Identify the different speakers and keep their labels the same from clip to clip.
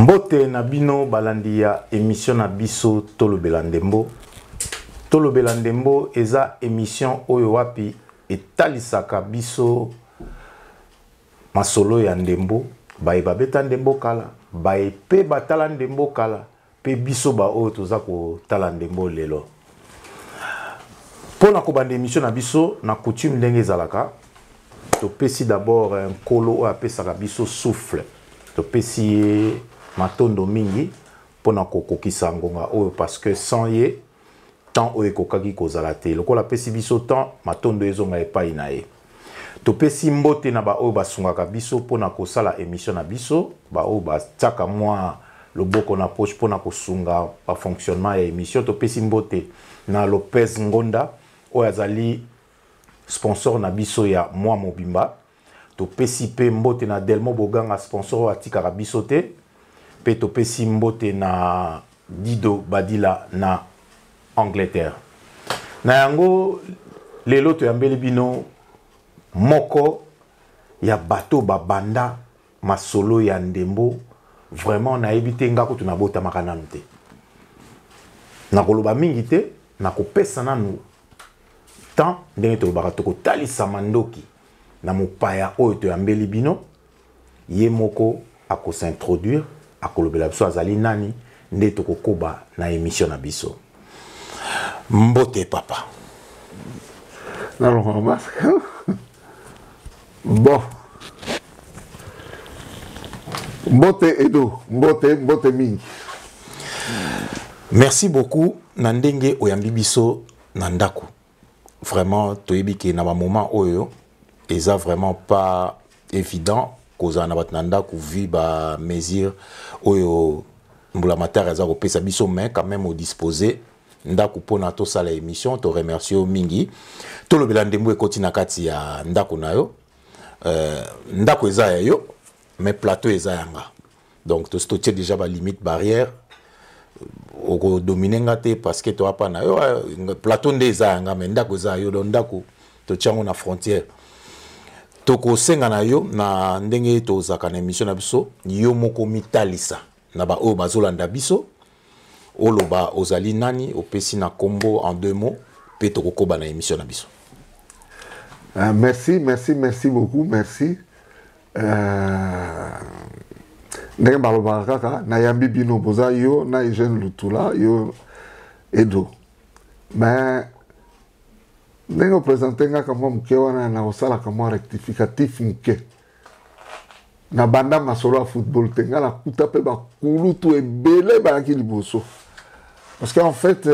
Speaker 1: Mbote na bino balandi ya émission na biso Tolobela Ndembo. Tolobela Ndembo eza émission oyo wapi etalisaka biso masolo ya ndembo, bae babeta ndembo kala, bae pe batala ndembo kala, pe biso ba oyo toza ko tala ndembo lelo. Pona ko bande émission na biso na coutume ndenge ezalaka, to pesi d'abord un kolo oyo apesaka biso souffle. To pesi matondo mingi pona ko kokisa ngonga oyo parce que sans ye temps oyo kokaki kozala te. Lokola pesi biso temps matondo ezonga epai na ye. To pesi mbote na ba oyo basungaka biso pona kosala émission na biso, ba oyo batiaka mwa loboko na poche pona kosunga ba fonctionnement ya émission. To pesi mbote na Lopez Ngonda oyo azali sponsor na biso ya mwa mobimba. To pesi pe mbote na Delmo Boganga sponsor atikaka biso te. Pe to pesi mbote na Dido Badila na Angleterre. Na yango lelo to yambeli bino moko ya bato babanda masolo ya ndembo vraiment na ebite ngako tunabota makananu te. Na koloba mingi te, na kopesa nanu temps ndenge to lobaka to kotalisa mandoki na mopaya oyo to yambeli bino ye moko ako s'introduire akolobela biso azali nani nde to kokoba na émission na biso. Mbote papa.
Speaker 2: Alors, masque. Bon. Mbote Edo, mbote mingi.
Speaker 1: Merci beaucoup Nandenge oyambi biso nandaku. Vraiment toyebi ke na ba moment oyo eza vraiment pas évident koza na bat nandaku vi ba mesure oyo mbula matara za kopesa biso mais quand même au disposer ndaku pona to sala émission to remercie mingi to lobela ndembo ekoti na kati ya ndaku nayo ndaku eza ya yo mais plateau eza yanga donc to stocké déjà ba limite barrière oko dominer ngate parce que to apa na yo plateau nde eza yanga mais ndaku eza yo donc ndaku to tiango na frontière toko senga na yo na ndenge to zaka na émission na biso yo moko mitalisa na ba o bazolanda biso oloba ozali nani opesi na combo en deux mots pe to kokoba na émission na biso.
Speaker 2: Merci beaucoup, merci. Ndenge baloba kaka na yambi bino boza yo na Eugène Lutula yo Edo. Mais ndenge présenter nga kama mke wana na osala kama rectificatif mke. Na banda masolo football tenga la kuta pe ba kulutu ebele ba ki liboso. Parce qu'en fait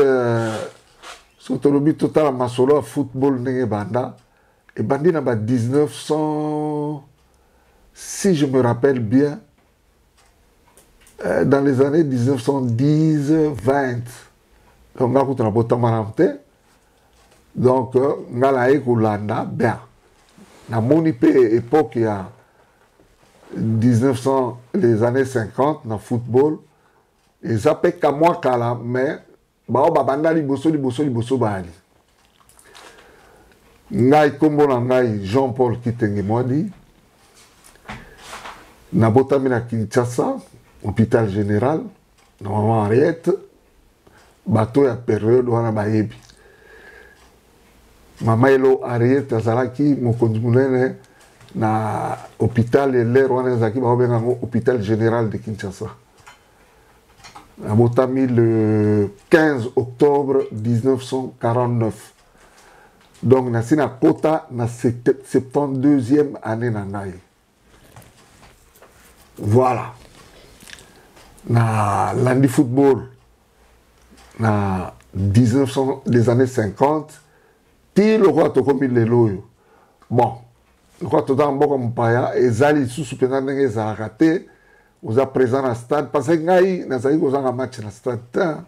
Speaker 2: surtout le but total masolo football ndenge banda et bandi na ba 1900 si je me rappelle bien dans les années 1910 20 donc nga kuta na botamanamte donc nga la ekolanda bien na moni pe époque ya 1900 les années 50 na football et ça peut qu'à moi kala mais ba banda liboso bali ngai kombo na ngai Jean-Paul Kitenge Mwadi na botami na Kinshasa hôpital général na maman Henriette bato ya période wana bayebi mama elo Henriette azalaki mokonzi munene na hôpital l'air wana zaki ba benga hôpital général de Kinshasa. Abotami le 15 octobre 1949. Donc nasi na kota na 72e année na ngai. Voilà. Na landi football na 1900 les années 50 ti le roi to komi lelo yo. Bon quoi tout dans beaucoup mpaya ezali sous pendant ndenge za raté vous a présent à stade parce que ngai na zali kozanga match na stade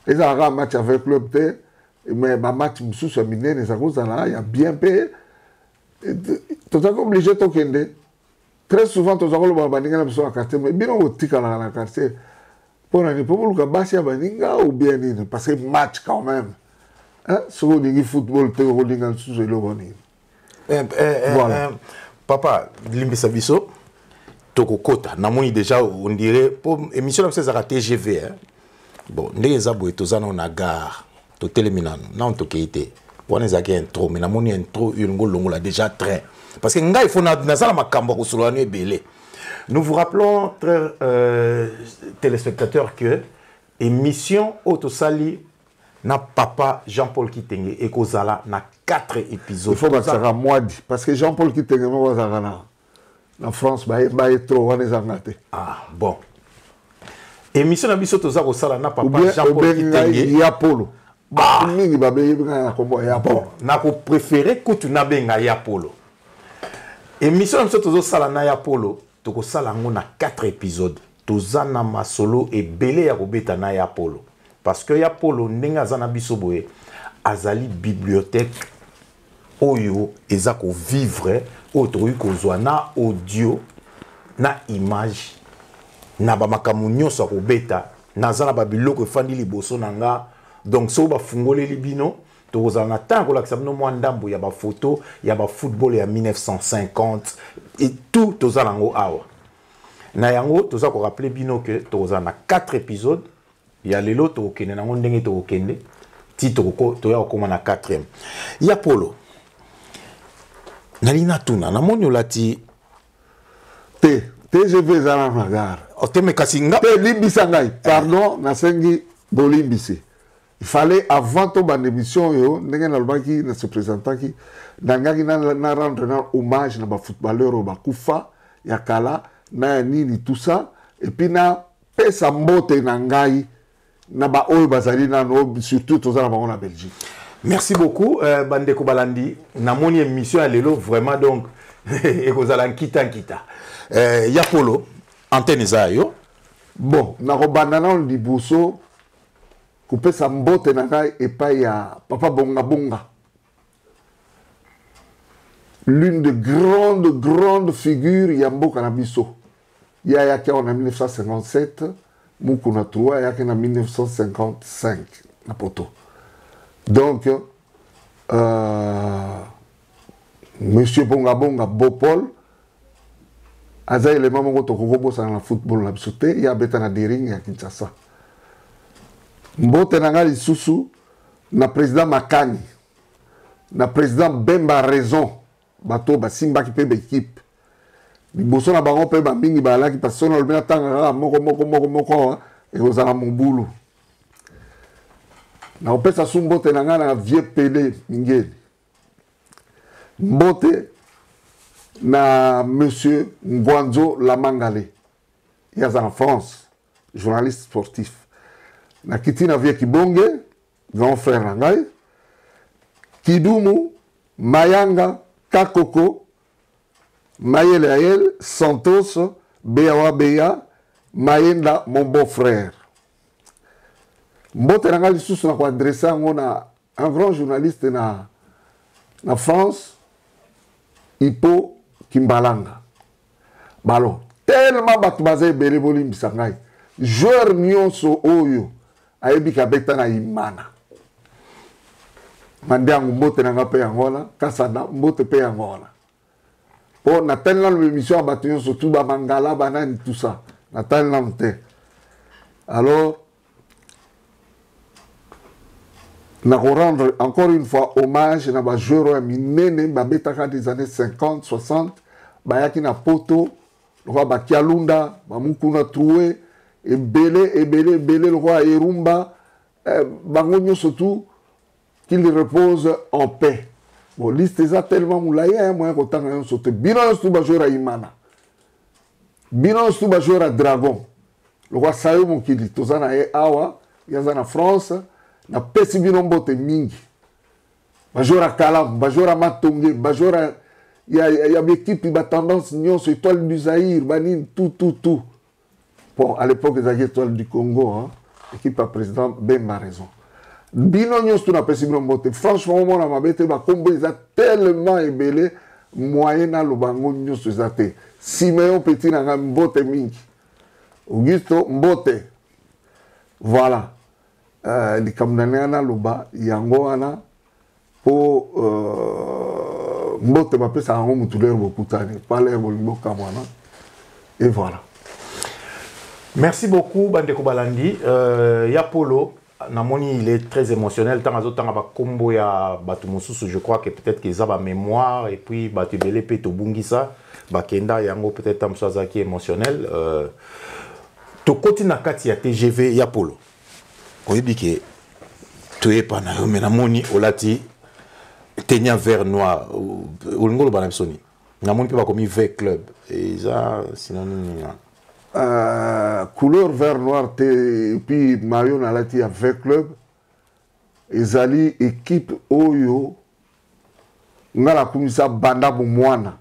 Speaker 2: ezala match avec club te mais ma match sous minene za kozala ya bien payé tout ça obligé to kende très souvent to zakolo ba baninga na biso na quartier mais bino otika na quartier pour ne pas luka basi ya baninga ou bien nini parce que match quand même hein sur le football te rolinga sous le boni.
Speaker 1: Voilà. Papa, Limbi Sabiso, tokokota namoni déjà on dirait pour émission ça ça TGV hein. Bon ndenge za boye tozana na gare to teleminano na on tokeite wana za ki intro mais namoni intro une longola déjà train parce que ngai il faut na sala makambo ko solo ane belé. Nous vous rappelons très téléspectateurs que émission Autosali na papa Jean-Paul Kitenge et Kozala na 4 épisodes.
Speaker 2: Il faut que ça soit moi dit parce que Jean-Paul Kitenge mo za na France ba trop wana za ngate.
Speaker 1: Ah bon. Émission na biso toza Kozala na papa Jean-Paul Kitenge
Speaker 2: ya Polo. Ba mingi ba be na ko ya Polo.
Speaker 1: Na ko préférer kutu na benga ya Polo. Émission na biso tozo sala na ya Polo. Toko sala ngo na 4 épisodes. Toza na masolo et belé ya kobeta na ya Polo. Parce que ya Polo ndenga zana biso boye azali bibliothèque oyo ezako vivre otoyi kozwa na audio na image na ba makamu nyonso akobeta na zana ba biloko efandi liboso nanga donc so ba fungole libino toza na tango la sabino mwa ndambo ya ba photo ya ba football ya 1950 et tout toza nango awa na yango toza ko rappeler bino que toza na 4 épisodes. Il y a les lots qui sont en train de se titre comme na 4e. Il y a Polo. Nalina tuna na monyo lati
Speaker 2: TGV zana nagar.
Speaker 1: O te me kasinga
Speaker 2: te limbisa ngai. Pardon na sengi bolimbisi. Il fallait avant ton ban émission yo ndenge na lobaki na se présentant qui nangaki na rendre na hommage na ba footballeur ba kufa ya kala na nini tout ça et puis na pesa mbote na ngai. Naba oyo bazali nano surtout tozala bango na Belgique.
Speaker 1: Merci beaucoup Bandeko Balandi. Na moni émission à lelo vraiment donc ekozala nkita ya Polo antenne zayo.
Speaker 2: Bon, na robanda na libuso kupesa mbote na ngai epai ya papa bonga. L'une des grandes figures ya mboka na biso. Ya ki en 1957 Mukuna Troua et en 1955 na poto. Donc monsieur Bonga Bopol aza le maman ko toko ça na football na bisote ya beta na dering ya Kinshasa. Mbote na ngali susu na président Makani na président Bemba Raison bato ba simba ki pe équipe. Liboso na bango pe ba mingi ba laki parce que on le tanga moko et ozala mobulu na opesa sumbote na ngana na vieux Pelé ngeli mbote na monsieur Ngwanzo Lamangale il est en France journaliste sportif na kitina vieux Kibonge grand frère na ngai Kidumu Mayanga Kakoko Mayele Ayel, Santos, Beawa Bea, Mayenda, mon beau-frère. Mbote na ngali susu na ko adresser un grand journaliste na France, Hippo Kimbalanga. Balo, tellement batu bazé belé boli misangai. Joueur nyonso oyo ayebi ka beta na imana. Mandiangu mbote na ngape yangola, kasada mbote pe yangola. Oh, na tellement l'émission à bâtiment surtout ba mangala banane tout ça. Na tellement te. Alors na rendre encore une fois hommage na ba joueur minene ba betaka des années 50 60 ba yaki na poto le roi ba Kialunda ba Mukuna Troué et belé le roi Erumba bangonyo surtout qu'il repose en paix. Bon, liste est tellement moulaya, moi, quand on a sauté. Bilan, c'est tout à Imana. Bilan, c'est tout à Dragon. Le roi Sayo, mon kili, tout ça, Awa, il y a en France, na pesi bilan bote mingi. Bajora Kalam, Bajora Matongue, Bajora. Il y a une équipe qui a tendance, Nyon, c'est étoile du Zaïre, Banine, tout. Bon, à l'époque, ils avaient étoile du Congo, hein. Équipe à président Bemba raison. Bino nyos tu na pesi bino mbote. Franchement, moi, na mabete, ba combo, ils ont tellement ébélé, moyen na lobango nyos zate. Simeon Petit na mbote mingi. Augusto Mbote. Voilà. Les kamdane na loba, yango ana, po, Mbote ma pesa ango mutuleur bokutani, pas l'air bolimbo kamwana. Et voilà.
Speaker 1: Merci beaucoup, Bandeko Balandi. Yapolo, Namoni, il est très émotionnel. Tant à autant, combo ya Batumususu, je crois que peut-être qu'ils ont la mémoire et puis Batubele Peto Bungisa, Bakenda Yango, peut-être Tamswazaki émotionnel. To côté na kati ya TGV Yapolo. On dit que tu es pas na mais Namoni Olati Tenya vert noir. Olingolo Banamsoni. Namoni peut pas comme vert club. Et ça, synonyme.
Speaker 2: Couleur vert noir et puis maillot nalati avec club ezali équipe oyo ngala kumisa banda bomwana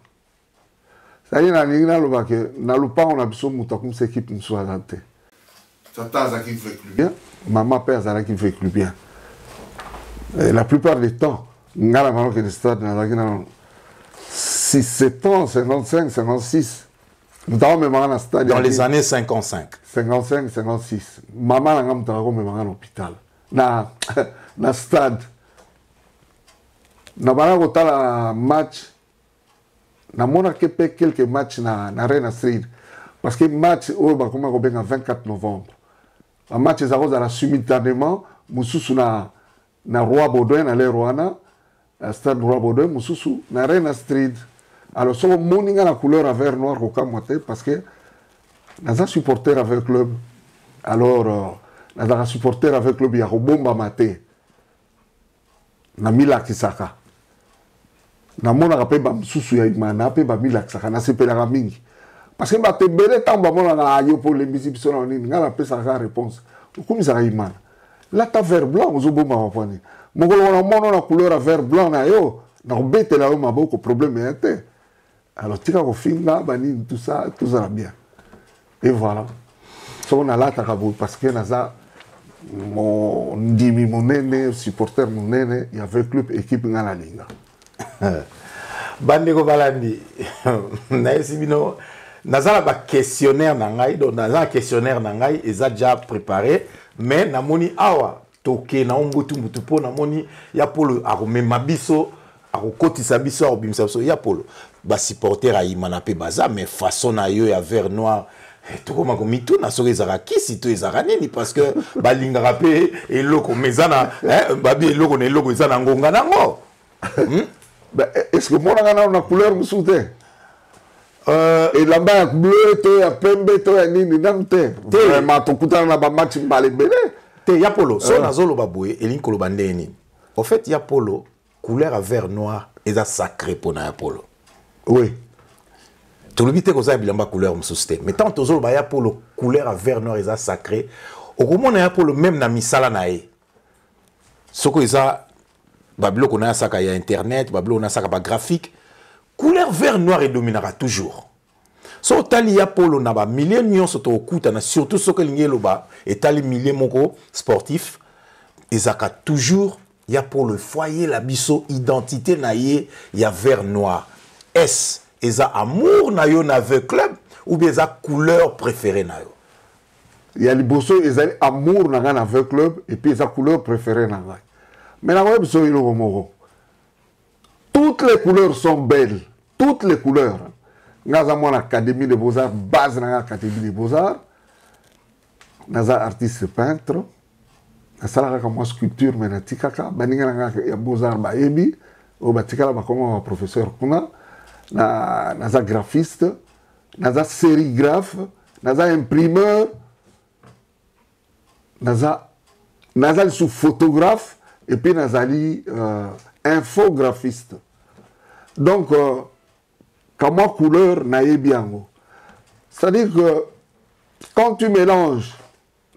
Speaker 2: sali na ningina lobake na lupango na biso muta kumisa équipe mswazante tata zaki avec lui bien maman père zaki avec lui bien et la plupart du temps ngala mano que le stade na zaki na 6 7 ans 55 56.
Speaker 1: Dans les années 55.
Speaker 2: 55, 56. Maman n'a pas à l'hôpital. Na stade. Na pas match. Na mona quelques matchs na Arena Street. Parce que match au Bakoma le 24 novembre. Un match est à la simultanément. Moussou na Roi Baudouin na l'Erwana. Stade Roi Baudouin. Moussou na Arena Street. Alors, si on a la couleur à vert noir au Kamote, parce que nous avons supporter avec le club. Alors, nous avons supporter avec le club, il y a Robomba Mate. Nous avons mis la Kisaka. Nous avons rappelé que Soussou Yaïmana, nous avons mis la Kisaka, nous avons la Mingi. Parce que nous avons fait tant de pour les musiques, nous avons fait sa réponse. Comment ça va Yaïmana? Là, tu as vert blanc, nous avons fait. Mais nous avons la couleur à vert blanc, nous avons beaucoup de problèmes. Alors, tu as fait tout ça va bien. Et voilà. So, on a là, parce que mon aîné, supporter mon aîné, il y avait club équipe dans la ligne.
Speaker 1: Bandeko Balandi, Naïsibino, Nazala ba questionnaire nangai, donc Nazala questionnaire nangai, ils ont déjà préparé, mais Namoni Awa, Toke, Naumbutu Mutupo, Namoni, Yapolo, Arome Mabiso, Arokoti Biso, Arobimsa, Yapolo. Ba supporter à Imanape Baza, mais façon à eux, à vert noir. Tout comme on dit tout, na sori zaraki si tu es aranini parce que balinga rapé et loko mezana, babi et loko ne loko izana ngonga nango.
Speaker 2: Est-ce que moi on a une couleur moussouté? Et là-bas bleu, toi pembe, toi nini nante. Vraiment ton couteau na ba match balé belé.
Speaker 1: Te Yapolo, so na zolo baboué et linkolo bandeni. En fait Yapolo couleur à vert noir et ça sacré pour na Yapolo.
Speaker 2: Oui.
Speaker 1: Tout le monde est comme bilamba couleur moussouté. Mais tant que zolo Yapolo couleur à vert noir et ça sacré. Au moment na Yapolo même na misala nae. Soko isa bablo qu'on a ça il y a internet, bablo on a ça ba graphique. Couleur vert noir et dominera toujours. So tali Yapolo na ba milliers millions soto okuta na surtout ce que l'ingé loba et tali milliers moko sportif. Ezaka toujours Yapolo foyer la biso identité naie ya vert noir. Est eza amour na yo na ve club ou bien eza couleur préférée na yo?
Speaker 2: Il y a les bosso eza amour na ga na ve club et puis eza couleur préférée na ga. Mais la web so ilo moro. Toutes les couleurs sont belles, toutes les couleurs. Ngaza mon académie de beaux-arts, base na académie de beaux-arts. Naza artiste peintre. Nasala ka mo sculpture menatika ka baninga na ya beaux-arts ba ebi o batika ba comme professeur kuna. Naza graphiste, naza sérigraphe, naza imprimeur, naza sous photographe et puis nazali infographiste. Donc, comment couleur naie biango. C'est-à-dire que quand tu mélanges,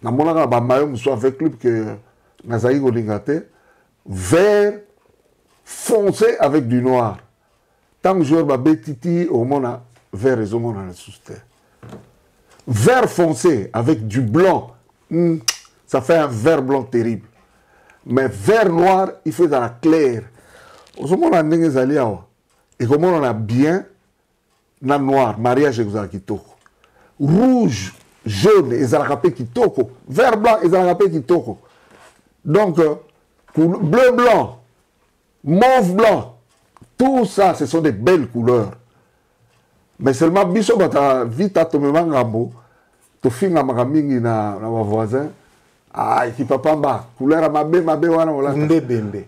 Speaker 2: na monaka ba maillot soit avec lui que nazali golingate, vert foncé avec du noir. Tant que joueur va bétiti au monde vert et au monde à la sous-terre. Vert foncé avec du blanc, ça fait un vert blanc terrible. Mais vert noir, il fait dans la claire. Au moment où on a et comment on a bien, na noir, mariage et kitoko. Rouge, jaune, et zalakapé kitoko. Vert blanc, et zalakapé kitoko. Donc, bleu blanc, mauve blanc. Tout ça, ce sont des belles couleurs. Mais seulement biso bata vite atomema ngambo to finga mingi na ma voisin ah qui papa ba couleur mabe wana wala
Speaker 1: kunde bembe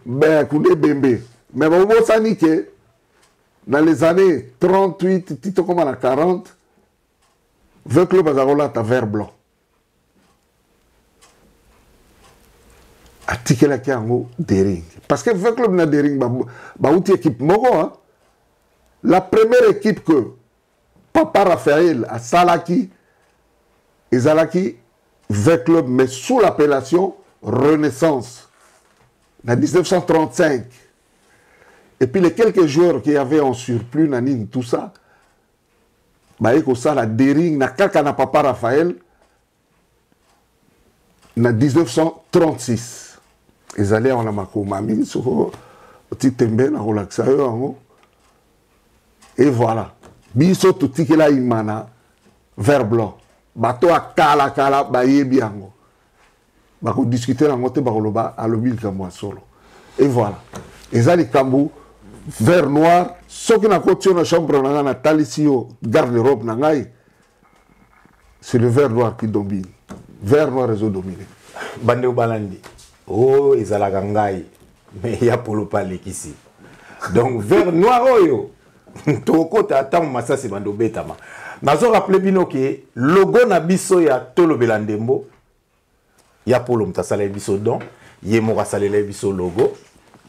Speaker 2: kunde bembe mais bon sani que dans les années 38 tito comme à 40 veut club azarola ta vert blanc atikela ki yango dering parce que veut club na dering ba outil équipe moko hein. La première équipe que Papa Raphaël a Salaki et Zalaki V Club, mais sous l'appellation Renaissance, en 1935. Et puis les quelques joueurs qui avaient en surplus, Nanine, tout ça, bah, ça, la Dering, na kaka na Papa Raphaël, en 1936. Ils allaient en Amako, Mami, sur le petit tembe, na relaxayo, et voilà. Biso to tikela imana vert blanc. Bato a kala ba yebi yango. Ba ko discuter nango te ba ko loba alobi kamwa solo. Et voilà. Ezali kambu vert noir soki na kotio na chambre na na talisio garde-robe na ngai. C'est le vert noir qui domine. Vert noir réseau dominé.
Speaker 1: Bande balandi. Oh ezala ngai. Mais ya polo pale kisi. Donc vert noir oyo. Toko tata masasi bando betama. Nazo rappelé bino ke logo na biso ya tolo belandembo ya polo mtasala biso don ye mo rasalela biso logo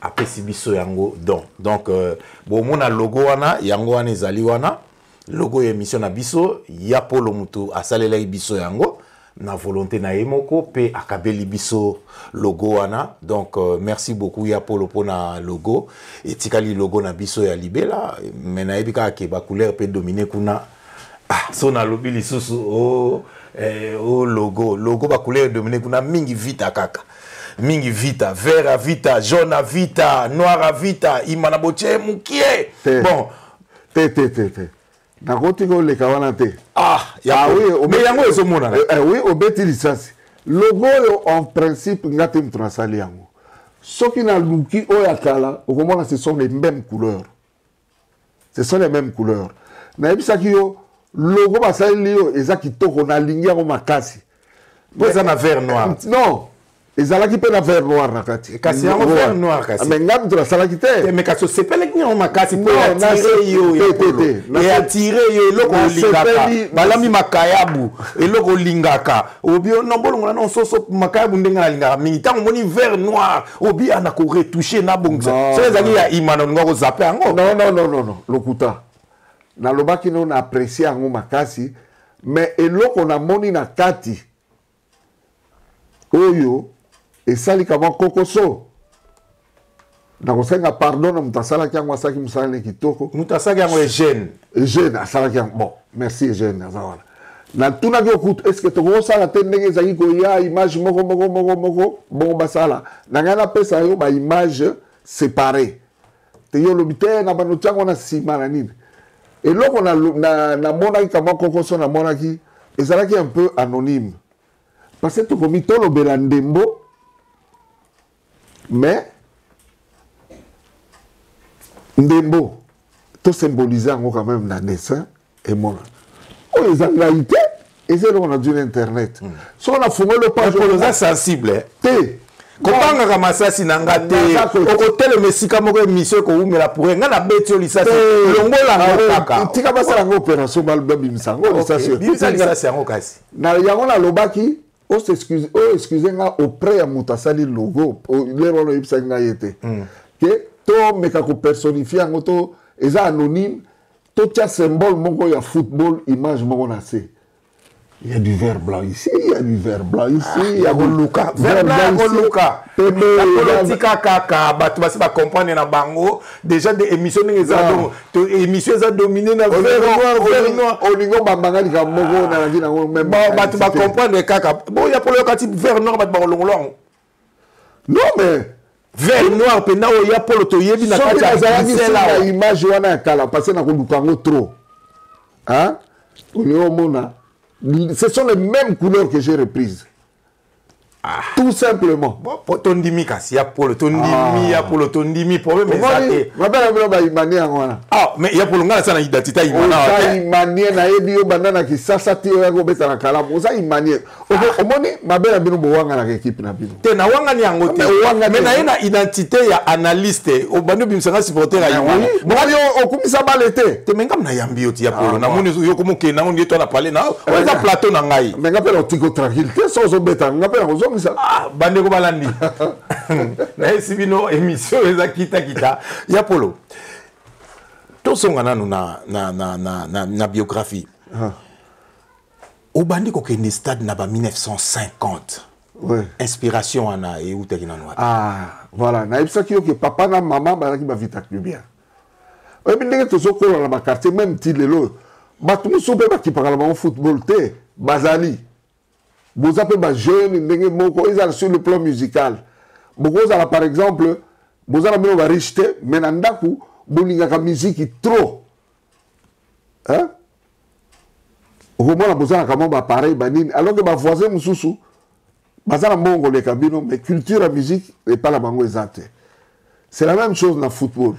Speaker 1: apesi biso yango don. Donc bon mona logo wana yango wana ezali wana logo ya émission na biso ya polo mutu asalela biso yango na volonté na yemoko pe akabeli biso logo wana. Donc merci beaucoup ya polo pona logo et tikali logo na biso ya libela mena ebika ke ba couleur pe dominer kuna so na lobi lisusu logo ba couleur dominer kuna mingi vita kaka mingi vita vert à vita jaune à vita noir à vita imana boche mukie bon
Speaker 2: Nakotiko le kawanate.
Speaker 1: Oui, mais yango ezomona.
Speaker 2: Oui, obeti licence. Logo yo en principe ngate mtrasali yango. Soki na luki oyakala, okomona ce sont les mêmes couleurs. Ce sont les mêmes couleurs. Na ebisaki yo logo basali yo ezaki toko na lingi yango makasi.
Speaker 1: Poza na vert noir.
Speaker 2: Non. Ezalaki pe na vert noir nakati.
Speaker 1: Kasi yango vert noir kasi.
Speaker 2: Mais ngam tu la salaki te.
Speaker 1: Mais kasi sepele kinyo makasi po attirer yo et attirer yo loko lingaka. Balami makayabu et loko lingaka. Obi non bolongo na non soso makayabu ndenga na lingaka. Mingi tango moni vert noir obi ana ko retoucher na bongsa. C'est ezali ya imano ngoko zapper yango.
Speaker 2: Non. Lokuta. Na lobaki no na apprécier yango makasi mais eloko na moni na kati. Oyo et sali kama kokoso na kosenga pardon na mutasala kyango asaki musala ne kitoko
Speaker 1: mutasaka yango
Speaker 2: Eugène asala kyango bon merci Eugène azawala na tuna ki okutu est-ce que toko sala te ndenge ezaki koya image moko bon basala na ngana pesa yo ba image séparée te yo lobite na bano tyango na sima na nini eloko na monaki kama kokoso na monaki ezalaki un peu anonyme parce que tokomi tolobela ndembo. Mais ndembo to symboliser quand même dans dessin et mon les anglaïtés et c'est là on a dû l'internet so on a fumé le page
Speaker 1: pour sensible
Speaker 2: te
Speaker 1: kopanga kama sasi nanga te okotele mesika moko émission ko umela pour nga na betio lisasi longola ngokaka
Speaker 2: tika basala ngo opération balbabi misango lisasi
Speaker 1: yango kasi
Speaker 2: na yango na lobaki excusez-moi auprès de Moutasali logo, les rôles de Ipsanga yete. Que to meka ko personnifier en auto, eza anonyme, to tia symbole mongo ya football, image mongo na se. Il y a du vert blanc ici, il y a du vert blanc ici, il y a du
Speaker 1: Luka, vert blanc Luka. La politique kaka, batu basi ba comprendre na bango, déjà des émissions les émissions za dominé na vert noir,
Speaker 2: oningo bambanga ka mongo na ngi na même
Speaker 1: batu ba comprendre kaka. Bon, il y a pour le cas vert noir batu ba long.
Speaker 2: Non mais
Speaker 1: vert noir pena o ya polo to yebi na kati
Speaker 2: ya la image wana kala passer na ko lukango trop. Hein? On est au mona. Ce sont les mêmes couleurs que j'ai reprises. Tout simplement.
Speaker 1: Pour ton dimi, il y a pour le ton dimi, il y a pour le ton dimi, problème est ça. Ah, mais il y a pour le gars, ça n'a identité. Il y
Speaker 2: a une manière, il y a une manière qui s'assatit au Yago Betana Kalam. Il y a une manière. Au moins, ma belle amie, on va l'équipe. Tu
Speaker 1: n'as pas gagné en côté. Mais il y a une identité, il y a analyste. Au Banu Bimsanga supporter à Yamani.
Speaker 2: Bon, on commence à balayer.
Speaker 1: Tu m'as comme Yambi, tu as pour le Namon, il y a comme que Namon, il y a parlé. On a plateau Nangaï.
Speaker 2: Mais on appelle un tico tranquille. Qu'est-ce qu'on bêta? On appelle un zone ça.
Speaker 1: Ah, Bandeko Balandi. Mais si bino émission, les akita kita. Ya Polo. Tout son na biographie. Au Bandeko qui est stade na 1950.
Speaker 2: Oui.
Speaker 1: Inspiration ana et où t'es noir.
Speaker 2: Ah, voilà. Na ibsa ki que papa na maman ba ki ba vita bien. Oui, mais ndenge to so ko na ba quartier même ti lelo. Ba tout so be ba ki parla ba football te, bazali. Vous avez des jeunes, ils sont sur le plan musical. Vous avez par exemple, vous avez des richeté, mais vous avez une musique qui est trop. Hein? Vous avez un appareil, alors que vos voisins, vous avez un cabino, mais culture et musique n'est pas la bango exacte. C'est la même chose dans le football.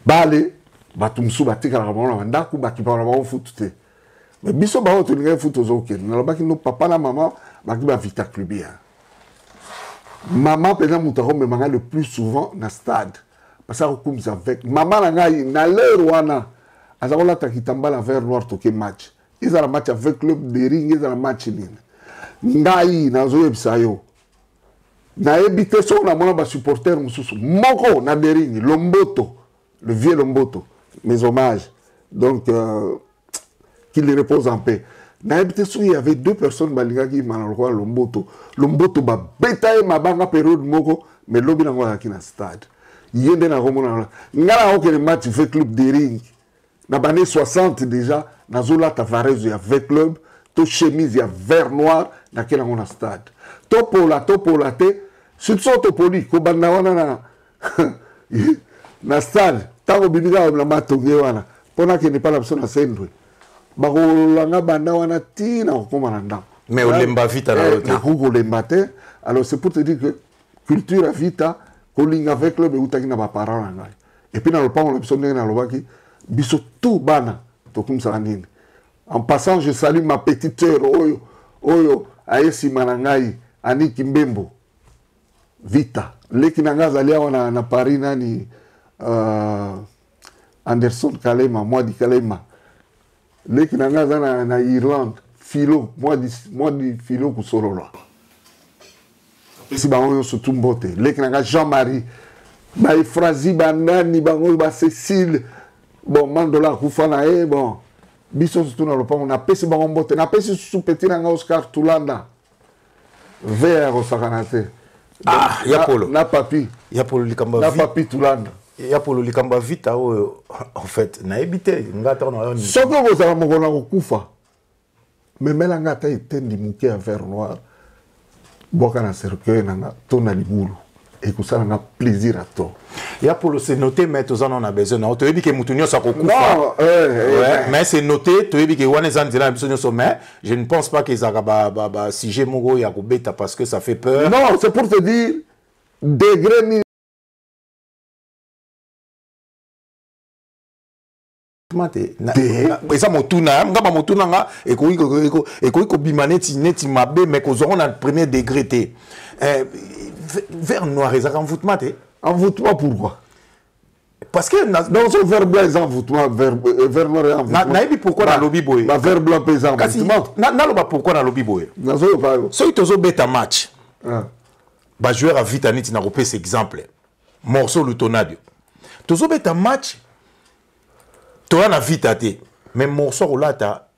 Speaker 2: Balé, batumsu batika la bango, ndaku bakipara bango foot. Mais biso ba hoto linga foot ozoke na baki no papa na maman baki ba vita clubia maman pena mutaro me manga le plus souvent na stade parce que comme ça avec maman na ngai na l'heure wana azakola takitamba la vert noir toke match ils ont la match avec club de ring ils ont la match nini ngai na zo yebsayo na ebite so na mona ba supporter mususu moko na de ring Lomboto le vieux Lomboto mes hommages donc qu'il repose en paix. Il y avait deux personnes qui m'ont Lomboto. Lomboto ba beta ma banga période moko mais lobi na ngwa kina stade. Yende na romona. Ngala oke le match avec club de ring. Na bané 60 déjà na zola Tavares ya avec club, to chemise ya vert noir na kena ngona stade. Topo la te surtout to poli ko banda wana na na stade. Tango bibiga na matonge wana. Pona ke ne pas la personne à sendwe.
Speaker 1: Mais on l'aime pas vite alors.
Speaker 2: Alors c'est pour te dire que culture est vite, avec le et puis dans le temps on a besoin de biso tout bana to comme ça nini. En passant je salue ma petite sœur oyo aesi manangai Ani Kimbembo vita leki nanga zalia wana na Paris nani Anderson Kalema moi di Kalema leki nanga za na Irlande philo moi di philo kusolola si bango surtout mbote leki nanga Jean-Marie ba Efrazi banani bango ba Cécile bon mandola kufana bon biso surtout na lopa on a pesi bango mbote na pesi sous petit nanga Oscar Tulanda vers au sakanate
Speaker 1: ah ya polo
Speaker 2: na papi
Speaker 1: ya polo likamba
Speaker 2: na papi Tulanda
Speaker 1: ya polo likamba vita en fait na ebité ngata na yoni
Speaker 2: soko bozala mokona kokufa memela ngata etendi muke ya vert noir boka na cercueil nanga tona libulu et que ça a plaisir à toi.
Speaker 1: Ya polo c'est noté mais tous en on a besoin na to ebi ke mutunyo sa kokufa
Speaker 2: non
Speaker 1: mais c'est noté to ebi ke wana zanzela besoin so mais je ne pense pas que ça ba si j'ai mogo ya ko beta parce que ça fait peur.
Speaker 2: Non, c'est pour te dire degré ni
Speaker 1: mate eza motuna ngaba motuna nga eko bimaneti neti mabe mais ko zona na premier degré té vert noir et ça envoûtement té
Speaker 2: envoûtement pourquoi
Speaker 1: parce que
Speaker 2: dans ce vert blanc ils envoûtement vert noir et envoûtement
Speaker 1: na ebi pourquoi na lobby boy
Speaker 2: ba vert blanc paysan envoûtement
Speaker 1: na loba pourquoi na lobby boy
Speaker 2: na zo pa
Speaker 1: so itozo beta match ba joueur a vite aniti na repé exemple morceau le tonadio tozo beta match tu as la vie tâté mais morceau là ta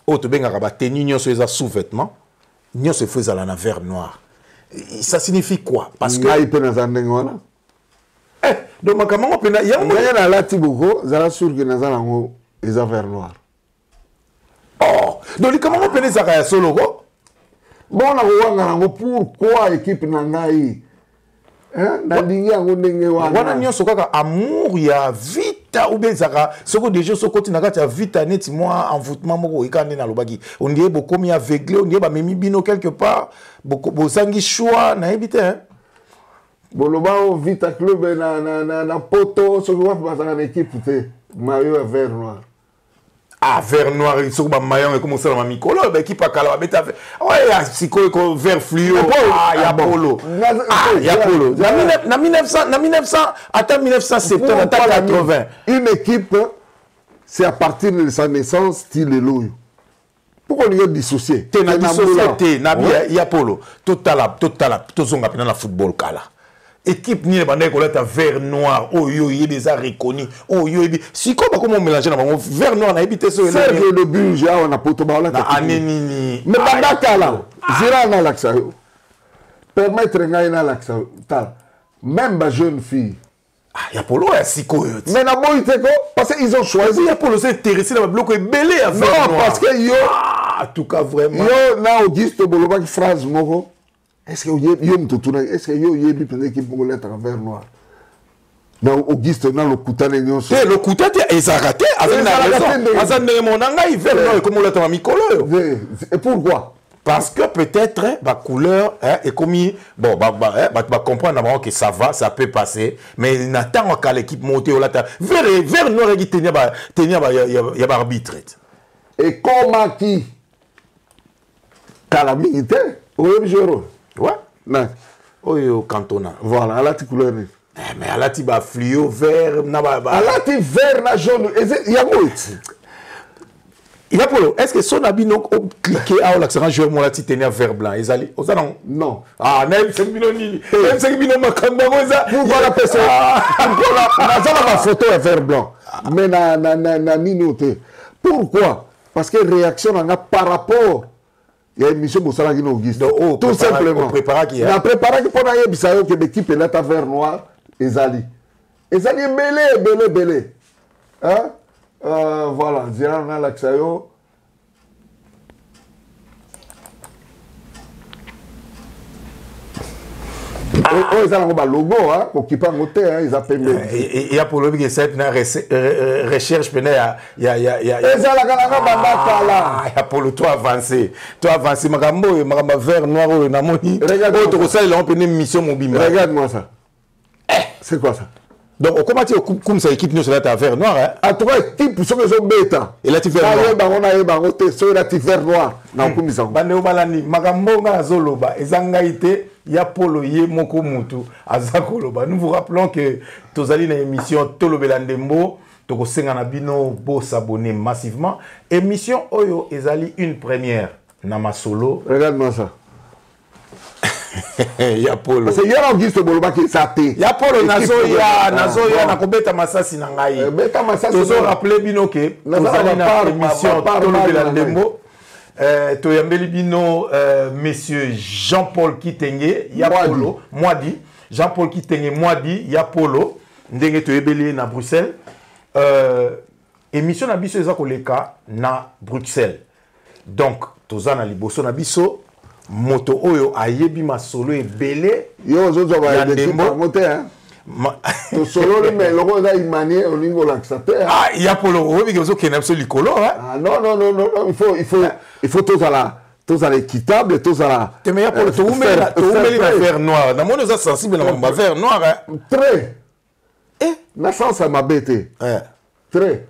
Speaker 1: autre ben ngaba tenue nyoso eza sous-vêtement nyoso faisait la na vert noir ça signifie quoi parce que
Speaker 2: ngai pe na zandenge wana
Speaker 1: donc makama pe na ya
Speaker 2: ngai na lati boko zala sur que na zala ngo eza vert noir
Speaker 1: oh donc comment pe na zaka ya solo ko
Speaker 2: bon na wanga ngo pourquoi équipe na ngai nalingi yango ndenge
Speaker 1: wana nyonso kaka amour ya vita ou bien zaka soko déjà soko tina kati ya vita neti moi envoûtement moko ikande na lobaki on dirait bokomi aveuglé on dirait ba memi bino quelque part bozangi choix na ebite hein
Speaker 2: boloba o vita club na poto soko wa pasaka na équipe te maillot vert noir.
Speaker 1: Ah, vert noir, il faut que maillot comme ça dans ma micolo, ben qui pas cala, ben ouais, siko ko vert fluo. Ah, il y a polo. Ah, il y a polo. Na 1900, attends 1970, attends 80.
Speaker 2: Une équipe, c'est à partir de sa naissance, style Eloyo. Pourquoi on est dissocié?
Speaker 1: T'es na dissocié, il y a polo. Total, tout zonga pena na football kala. Équipe ni les bandits collecte vert noir oh yo il est déjà reconnu oh yo si comment mélanger na vert noir na habité so
Speaker 2: c'est que le budget on a poto ba la
Speaker 1: na aneni
Speaker 2: mais banda kala zira na laksa permettre ngai na laksa ta même ba jeune fille
Speaker 1: ya polo ya siko yo
Speaker 2: mais na boy teko parce qu'ils ont choisi
Speaker 1: ya polo c'est intéressé na bloc belé à vert
Speaker 2: noir parce que yo
Speaker 1: en tout cas vraiment
Speaker 2: yo na Auguste Boloba qui phrase moko. Est-ce que est-ce que yo yebi pendant équipe congolaise en vert noir? Non, Auguste na le kutane nyonso.
Speaker 1: Te le kutate ezakate avec la raison. Azan monanga il vert noir comme on l'a mikolo.
Speaker 2: Et pourquoi?
Speaker 1: Parce que peut-être la couleur est comme bon bah comprendre d'abord que ça va, ça peut passer, mais il n'attend qu'à l'équipe monter au latin. Vert noir qui tenir y a arbitre.
Speaker 2: Et comment qui calamité au jeu.
Speaker 1: Ouais.
Speaker 2: Non.
Speaker 1: Oh yo cantona.
Speaker 2: Voilà, la couleur.
Speaker 1: Mais à la tiba fluo vert na ba.
Speaker 2: À la tiba vert na jaune. Il y a quoi?
Speaker 1: Il y a polo. Est-ce que son habit non cliqué à l'accent joueur mon la tenir vert blanc. Ils allaient. Aux non.
Speaker 2: Non.
Speaker 1: Ah, même 5 millions ni. Même 5 millions makamba ça.
Speaker 2: Pourquoi la personne? Pourquoi la photo est vert blanc? Mais na ni noté. Pourquoi? Parce que réaction on a par rapport. Il y a une mission pour ça qui nous Auguste. Tout simplement. On a préparé que pendant que l'équipe est là à vert noir, Ezali. Ezali est belé. Hein? Voilà, Zéran a l'accès. Ils ont un logo, qui peut monter, ils appellent.
Speaker 1: Il y a pour le but cette recherche, il y a pour le toi avancé, Magambo, vert, noir, namoni. Regarde, une mission mobile.
Speaker 2: Regarde-moi ça. C'est quoi ça?
Speaker 1: Donc, comment tu comme ça, équipe nous sur la vert noir, hein?
Speaker 2: À toi, type, sur les hommes bêta.
Speaker 1: Et là, tu vert noir.
Speaker 2: On a eu sur la vert noir. Non, comme ça.
Speaker 1: Bandeo Malani, Magambo, Zoloba, et Zangaïté. Ya polo ye moko mutu azakoloba. Nous vous rappelons que tozali na émission Tolo Belandembo toko senga na bino bo s'abonner massivement. Émission oyo ezali une première na masolo.
Speaker 2: Regarde-moi ça.
Speaker 1: Ya polo.
Speaker 2: Parce que ya Auguste Boloba qui saté.
Speaker 1: Ya polo nazoya na kobeta masasi na ngai.
Speaker 2: Beta masasi.
Speaker 1: Tozo rappeler bino que tozali na émission Tolo Belandembo. Toyambeli bino monsieur Jean-Paul Kitenge Yapolo Mwadi Jean-Paul Kitenge Mwadi Yapolo ndenge toyebeli na Bruxelles émission na biso eza koleka na Bruxelles donc toza na liboso na biso moto oyo ayebi masolo ebele
Speaker 2: yo zozo ba monter hein solo le mais logo za imanie au niveau l'accepter
Speaker 1: ah Yapolo obi que zo kena biso likolo hein
Speaker 2: ah non il faut tous à l'équitable, tous à la...
Speaker 1: Tu meilleur pour le tout vert noir. Dans mon nous sensible dans mon vert noir.
Speaker 2: Très. La chance à ma bête. Très.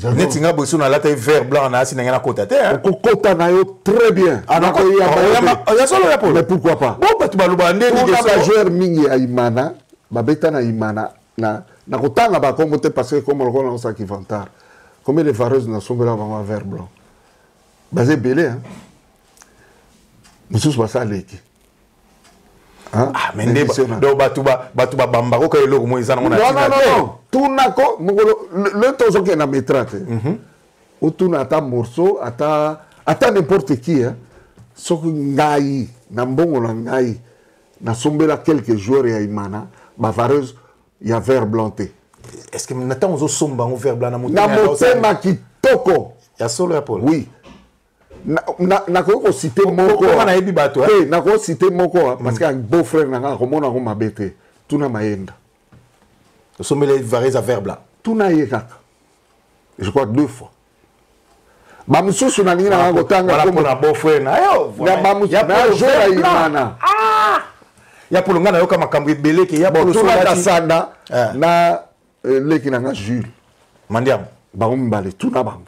Speaker 1: Netinga bosso na la taille vert blanc na si na kota te hein.
Speaker 2: Kota na yo très bien.
Speaker 1: Ah non, il y a solo ya pour.
Speaker 2: Mais pourquoi pas?
Speaker 1: Bon bah tu vas luba ndé
Speaker 2: ni que joueur mingi à Imana, ba beta na Imana na kotanga ba comme parce que comme on a ça qui vantar. Combien de vareuses na sombre avant vert blanc. Basé belé hein. Monsieur Bassa leki.
Speaker 1: Ah mais do batuba bambako ka eloko mo izana mona
Speaker 2: tina. Non. Tunako le tozo que na metrate. Ou tuna ata morceau ata n'importe qui hein. Soko ngai na mbongo na ngai na sombela quelques joueurs ya Imana ba vareuse ya vert blanc.
Speaker 1: Est-ce que maintenant on zo somba on vert blanc na motema?
Speaker 2: Na motema kitoko.
Speaker 1: Ya solo ya Paul.
Speaker 2: Oui. Nako cité moko.
Speaker 1: Na yebi bato.
Speaker 2: Nako cité moko parce que beau frère nanga komona ko mabete. Tuna mayenda.
Speaker 1: Sommet varese à verbe là.
Speaker 2: Tuna yekaka. Je crois 2 fois. Bamususu na ninga nanga kotanga
Speaker 1: comme na beau frère na yo.
Speaker 2: Ya jora imana.
Speaker 1: Ya pour ngana yo kama kambi belé ke ya pour
Speaker 2: tuna sanda na leki nanga Jules.
Speaker 1: Mandiam.
Speaker 2: Barumbale tuna bango.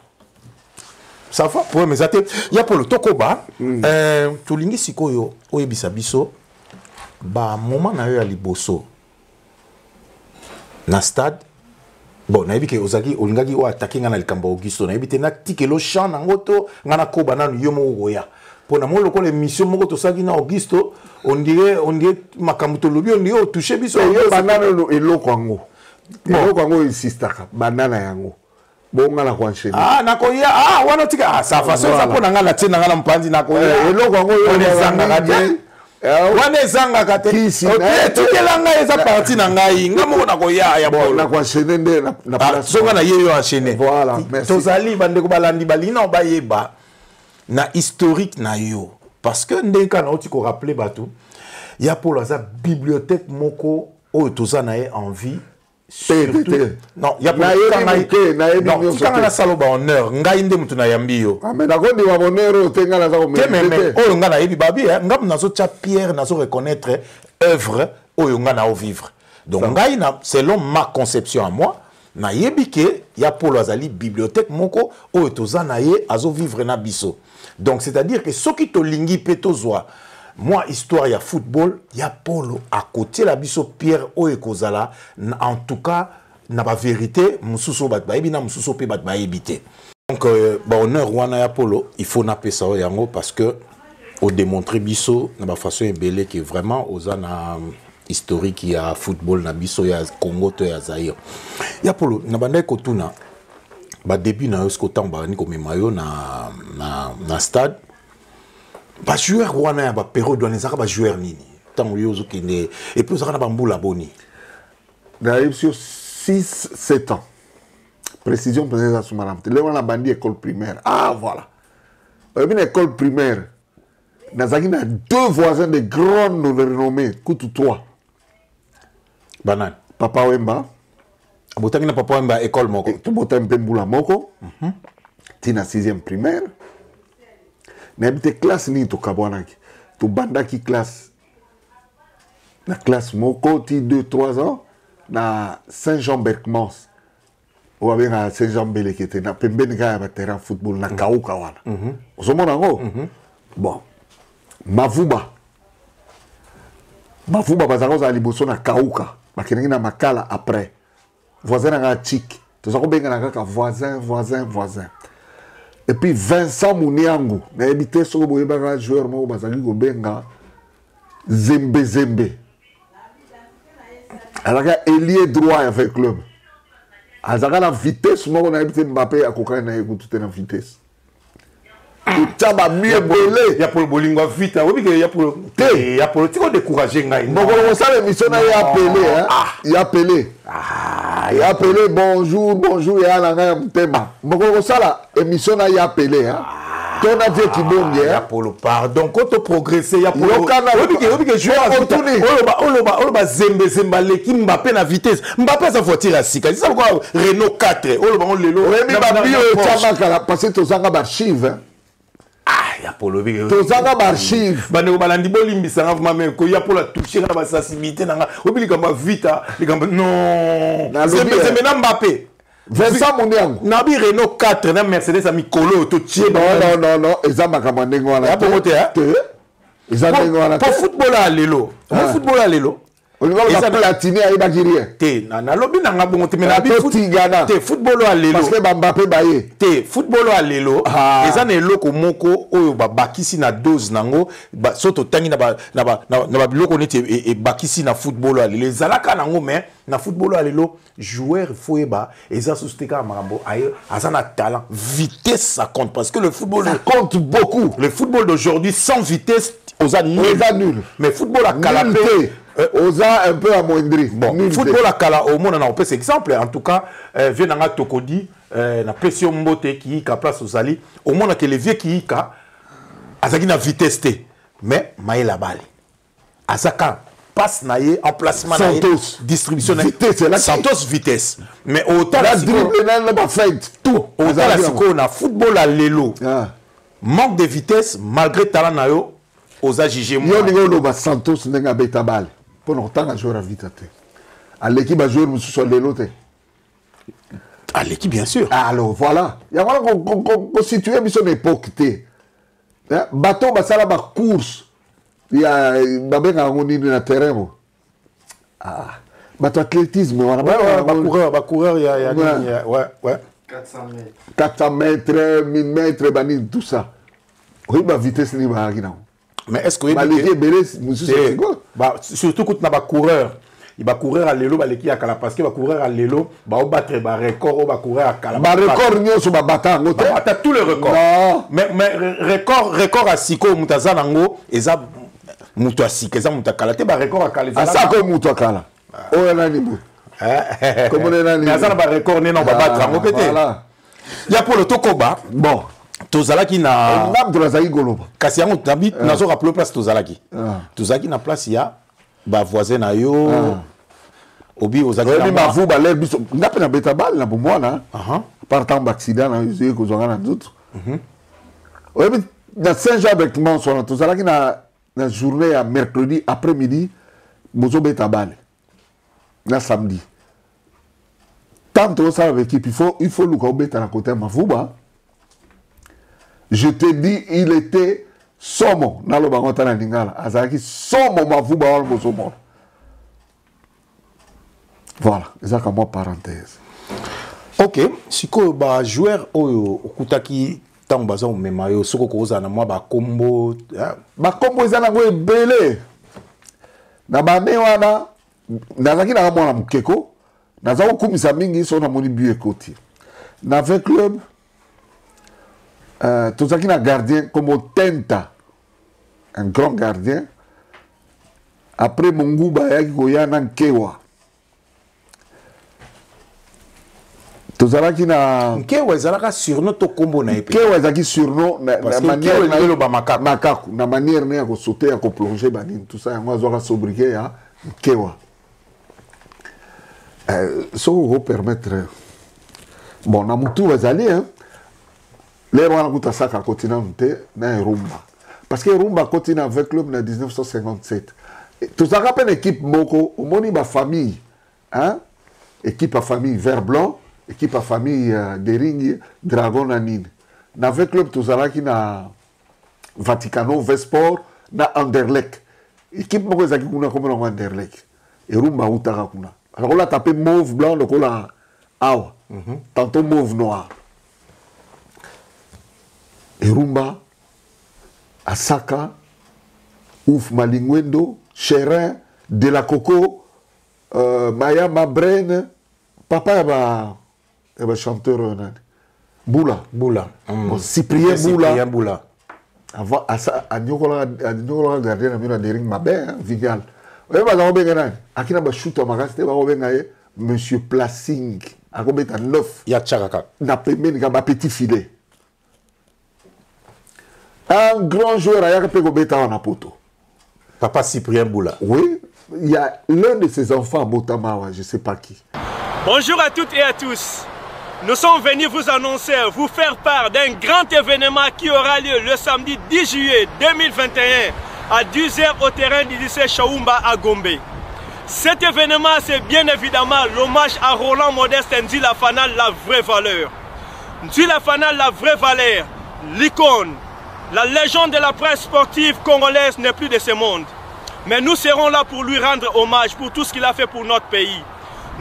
Speaker 1: Ça va pour mes athées. Il y a pour le Tokoba, Tulingi Sikoyo, Oyebisa Biso, moment na eu à Liboso, na stade, bon, na ebike Ozagi, Olingagi ou attaqué ngana Likamba Augusto, na ebite na tikelo chan nangoto, ngana koba na yomo oya. Pour na mon local émission moto sagi na Augusto, on dirait makamuto lobi, on dirait touché biso.
Speaker 2: Banana et l'okwango. L'okwango insistaka, banana yango. Bonga la kwancheni.
Speaker 1: Nakoya wana tika sa façon ça pour ngala tina ngala mpanzi nakoya.
Speaker 2: Eloko ngo
Speaker 1: wana ezanga kate. Tukela nga eza parti na ngai ngamo nakoya ya
Speaker 2: bon na kwancheni nde na place.
Speaker 1: Songa na yeyo enchaîner.
Speaker 2: Voilà, merci.
Speaker 1: Tozali bande ko balandi balina obayeba na historique na yo parce que ndeka na oti ko rappeler bato ya pour la bibliothèque moko o tozana e en vie. Non, il y a pas de non, tu as saloba honneur, ngai ndé mutuna yambio.
Speaker 2: Ah mais d'accord, il va honneur tenga na za ko
Speaker 1: mais oh ngana yebi babi ngam nazo cha pierre nazo reconnaître œuvre oh ngana au vivre. Donc ngai na selon ma conception à moi, na yebi ke ya pour azali bibliothèque moko oh tozana ye azo vivre na biso. Donc c'est-à-dire que ce qui to lingi petozwa moi, histoire, il y a football, il y a polo. À côté, la biso Pierre Oekozala, en tout cas, n'a pas vérité, Moussousso Batbaïbina, Moussousso Pe Batbaïbité. Donc, honneur, Wana ya polo, il faut napper ça parce que, au démontrer biso, n'a pas façon belé qui est vraiment aux ana historique, il y a football, na biso, il y a Congo, il y a Zaïre. Il y a polo, n'a pas kotuna, début, na yoskotan, ni comme mayo, na stade. Ba joueur wana ya ba période wana ezaka ba joueur nini tango yozo kine et puis ezaka na bambula boni
Speaker 2: d'ailleurs sur 6 7 ans précision peut-être à soumaram là on a bandi école primaire voilà une école primaire nazaki na 2 voisins de grande renommée kutu 3
Speaker 1: banan
Speaker 2: Papa Wemba
Speaker 1: abotaki na Papa Wemba école moko
Speaker 2: to botam pembula moko tina 6e primaire. N'habite classe ni to kabwanaki to bandaki classe la classe moko ti 2-3 ans na Saint-Jean-Berckmans ou avec à Saint-Jean-Belé qui était na pembeni ka ba terrain football na kauka wana osomona ngo bon mavuba bazako za liboso na kauka bakengi na makala après voisin na chik to zako benga na kaka voisin. Et puis Vincent Mouniangu, n'a habité sur le boyebara joueur mo bazali ko benga Zembe. Alors ailier droit avec club. Azaka la vitesse mo na habité Mbappé a koka na yeko tout en vitesse. Tchaba mieux belé.
Speaker 1: Ya pour bolingo vite, oui que ya pour tiko décourager ngai.
Speaker 2: Bon on ça l'émission na ya appelé hein. Il a appelé. Il a appelé bonjour et à la mutema. Bon ça la émission na ya appelé hein. Ton avis qui bon bien.
Speaker 1: Ya pour le pardon quand on progresser ya pour
Speaker 2: oui que joueur retourner.
Speaker 1: Oloba zemba leki Mbappé na vitesse. Mbappé ça voiture à sika. C'est ça quoi Renault 4. Oloba on lelo.
Speaker 2: Rémi Babio tchama kala passer to zanga archive.
Speaker 1: Ya pour le big.
Speaker 2: Tozanga archive.
Speaker 1: Bane ko balandi bolimbisa nga vraiment ko ya pour la toucher na ba sensibilité na nga. Obili kamba vita, likamba non. C'est na Mbappé.
Speaker 2: Vincent Mouniangu.
Speaker 1: Na bi Renault 4 na Mercedes a mikolo to tie.
Speaker 2: Non, ezamba kamba ndengo wana.
Speaker 1: Ya pour côté hein.
Speaker 2: Ezamba ndengo wana.
Speaker 1: Pour football à lelo. Pour football à lelo.
Speaker 2: On va la platiner à Ibakirien.
Speaker 1: Te na lobi na nga bongo te mais na bi football à lelo.
Speaker 2: Parce que Mbappé baye.
Speaker 1: Te football à lelo. Eza na eloko moko oyo ba bakisi na dose nango ba soto tangi na ba biloko neti e bakisi na football à lelo. Ezalaka nango mais na football à lelo joueur faut eba eza susteka marambo aye azana talent vitesse ça compte parce que le football
Speaker 2: ça compte beaucoup.
Speaker 1: Le football d'aujourd'hui sans vitesse aux
Speaker 2: nul.
Speaker 1: Mais football à calapé
Speaker 2: Oza un peu amoindri.
Speaker 1: Bon, football à Kala, au monde, on a un peu cet exemple. En tout cas, Vienanga Tokodi, na Pession Mbote qui a place aux Ali. Au monde, que les vieux qui azaki na vitesse te mais Maïla Bali azaka passe naie emplacement naie distribution
Speaker 2: vitesse
Speaker 1: Santos vitesse mais autant
Speaker 2: la dribble n'a pas fait tout
Speaker 1: autant la siko na football à lelo manque de vitesse malgré talent na yo oza jugé
Speaker 2: moi yo ningo ba Santos ndenga beta balle pour longtemps jouer à vitesse à l'équipe a joué sur lelo te
Speaker 1: à l'équipe bien sûr
Speaker 2: alors voilà il y a qu'on situé son époque te bateau basala ba course il y a babenga ngoni na terrain bateau athlétisme on
Speaker 1: ba coureur il y a ouais
Speaker 2: 400 mètres 1000 mètres bani tout ça oui ba vitesse ni ba gina
Speaker 1: mais est-ce que
Speaker 2: ba l'équipe belé
Speaker 1: ba surtout quand na ba coureur il va courir à l'élo, il va parce qu'il va courir à l'élo, il va battre un record, il va courir à Cala.
Speaker 2: Le record, il va battre
Speaker 1: tous les records. Mais record à Siko, Moutazanango, et ça, Moutouasik, et ça, Moutakala, il va record à Cala.
Speaker 2: À ça, comme Moutakala. Oh, il y a un niveau.
Speaker 1: Comme on est là, il va record, il va battre. Il y a pour le Tokoba, bon. Tozalaki na.
Speaker 2: Nam Tozalaki Goloba.
Speaker 1: Kasi yango tabit, nazo rappelé place Tozalaki. Tozalaki na place, il y a. Ba voisin na yo obi ozaki
Speaker 2: na ba vu ba lebi ngape na beta bal na bomwana partant accident na yé ko zonga na d'autres obi na Saint-Jean avec mon son to zalaki na journée à mercredi après-midi mozo beta bal na samedi tant to ça avec équipe il faut le beta na côté mafuba je te dis il était somo nalo bangota na lingala azaki somo mavuba wala bosomo voilà ça comme parenthèse
Speaker 1: ok siko ba joueur oyo okutaki tango baza omema yo soko koza na mwa ba kombo
Speaker 2: eza nango ebele na bane wana nazaki na mwana mukeko naza kokumisa mingi so na moni but ekoti na 20 club tozaki na gardien comme Tenta, un grand gardien. Après Munguba, yaki koya na Nkewa. Tozalaki na
Speaker 1: Nkewa ezalaka surnom to kombo na epe.
Speaker 2: Nkewa ezalaki surnom na
Speaker 1: manière na yelo ba
Speaker 2: makaku na manière na ko sauter ko plonger banine tout ça yango azwaka sobriquet ya Nkewa. Ça vous permettre bon na mutu bazali hein. Les gens qui ont ça à continent na Rumba. Parce que Rumba continue avec club en 1957. Tout ça rappelle équipe Moko, au moni ma famille, hein? Équipe à famille vert blanc, équipe à famille Dering, Dragon Anine. Na avec club tout ça qui na Vaticano, Vesport, na Anderlecht. Équipe Moko zaki kuna comme na Anderlecht. Et Rumba utaka kuna. Alors on a tapé mauve blanc, donc on a awa. Tantôt mauve noir. Erumba, Asaka, Ouf Malingwendo, Chérin, De la Coco, Maya Mabrene, papa est chanteur Boula. Cyprien
Speaker 1: Boula.
Speaker 2: Avant, à Nyokola gardien a mis un dering Mabé, Vigal. Oui, bah, on va Akina ba shoot à Magaste, on va Monsieur Placing, à combien de 9.
Speaker 1: Yachaka.
Speaker 2: N'a pas mis un petit filet. Un grand joueur à Yakapegobeta en Apoto.
Speaker 1: Papa Cyprien Boula.
Speaker 2: Oui, il y a l'un de ses enfants à Botamawa, je ne sais pas qui.
Speaker 3: Bonjour à toutes et à tous. Nous sommes venus vous annoncer, vous faire part d'un grand événement qui aura lieu le samedi 10 juillet 2021 à 10h au terrain du lycée Chaoumba à Gombe. Cet événement, c'est bien évidemment l'hommage à Roland Modeste Nzila Fanal, la vraie valeur. Nzila Fanal, la vraie valeur, l'icône. La légende de la presse sportive congolaise n'est plus de ce monde. Mais nous serons là pour lui rendre hommage pour tout ce qu'il a fait pour notre pays.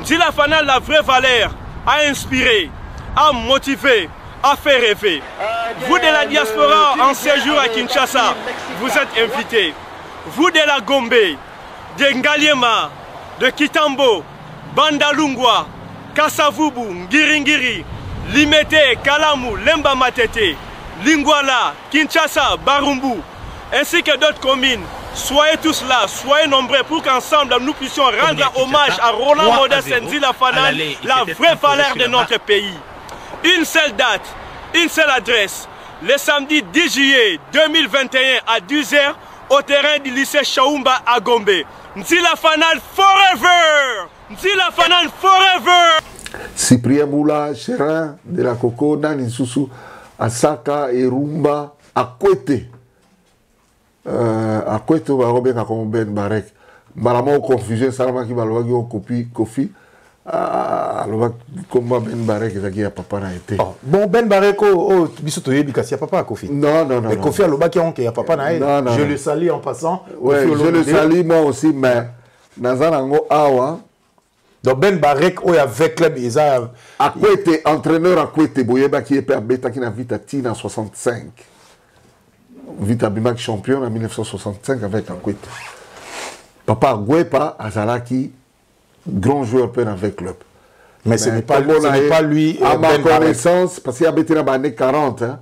Speaker 3: Nzila Fanal, la vraie valeur, a inspiré, a motivé, a fait rêver. Vous de la diaspora en séjour à Kinshasa, vous êtes invités. Vous de la Gombe, de Ngaliema, de Kitambo, Bandalungwa, Kasavubu, Ngiringiri, Limete, Kalamu, Lemba Matete, Lingwala, Kinshasa, Barumbu, ainsi que d'autres communes. Soyez tous là, soyez nombreux pour qu'ensemble nous puissions rendre hommage à Roland Modeste Nzila Fanal, la vraie valeur de notre pays. Une seule date, une seule adresse, le samedi 10 juillet 2021 à 10h au terrain du lycée Chaoumba à Gombe. Nzila Fanal forever! Nzila Fanal forever!
Speaker 2: Cyprien Moula, Chérin, de la Coco, Nani Soussou, Asaka, Erumba, Akwete. Akwete, on va remettre comme Ben Barek. Malama, confusion, Salama qui va le copie, Kofi. Alors, comment Ben Barek est à papa n'a été.
Speaker 1: Bon, Ben Barek, oh, Bissoto Yebikasi, à papa, Kofi.
Speaker 2: Non.
Speaker 1: Mais Kofi a le bac qui a papa n'a été. Je le salue en passant.
Speaker 2: Ouais, je le salue moi aussi, mais Nazanango Awa.
Speaker 1: Donc Ben Barek, oh, avec club, ils ont.
Speaker 2: Akwete, entraîneur Akwete, Boyeba qui est père Beta qui n'a vite Tina en 65. Vita Bimak champion en 1965 avec Akwete. Papa Gwepa, Azalaki, grand joueur peine avec club.
Speaker 1: Mais ce n'est pas lui.
Speaker 2: À ma connaissance, parce qu'il a été dans les années 40, hein,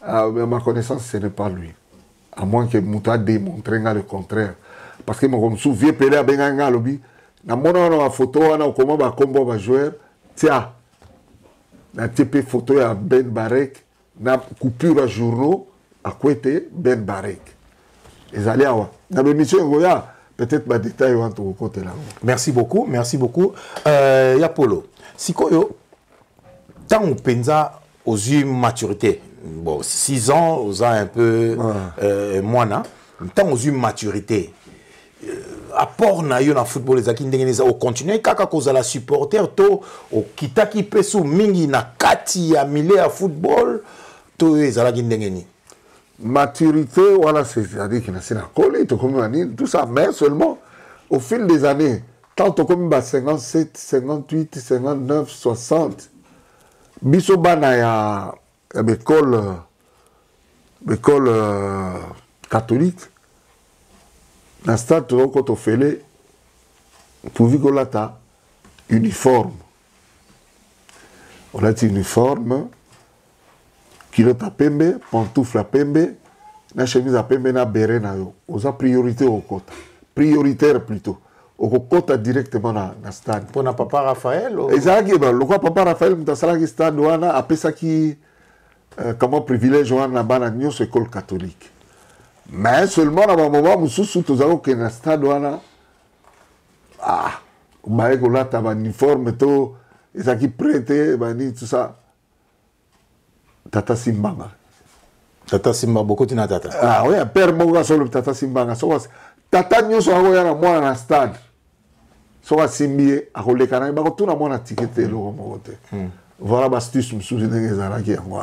Speaker 2: à ma connaissance, ce n'est pas lui. À moins que Mouta démontre le contraire. Parce que je me souviens, Pelé a bien gagné lobby. Na mona na photo wana comment ba combo ba joueur. Tiens. Na TP photo ya Ben Barek na coupure à journaux à côté Ben Barek. Les allez awa. Na l'émission ngoya peut-être ba détail entre côté là.
Speaker 1: Merci beaucoup, merci beaucoup. Yapolo. Sikoyo tant penza aux yeux maturité. Bon, 6 ans, aux ans un peu moins tant aux yeux maturité. Apport na yo na football ezaki ndenge au continuer kaka kozala supporter to o kitaki peso mingi na kati ya mile ya football to ezalaki ndenge ni
Speaker 2: maturité voilà c'est-à-dire que c'est na collé to comme tout ça mais seulement au fil des années tant comme 57 58 59 60 biso bana ya école catholique. Dans le stade, quand on fait les pourvu qu'on a uniforme. On a uniforme, culotte à pembe, pantoufle à pembe, la chemise à pembe, na béret na yo. On a priorité au côté. Prioritaire plutôt. Au côté directement dans le stade.
Speaker 1: Pour na papa Raphaël ou...
Speaker 2: Exactement. Le quoi papa Raphaël, dans le stade, on a appelé ça qui comment privilège on a dans la école catholique. Mais seulement à un moment où nous avons que le stade on a un uniforme et qui prêté tout ça Tata Simbanga
Speaker 1: beaucoup de tata
Speaker 2: ah oui père monga sur le Tata Simbanga tata nyoso a na mwana na stade so asimbi akolekana ba ko tuna mwana ticket lo mote voilà bastus musuzu ndenge ezalaki yango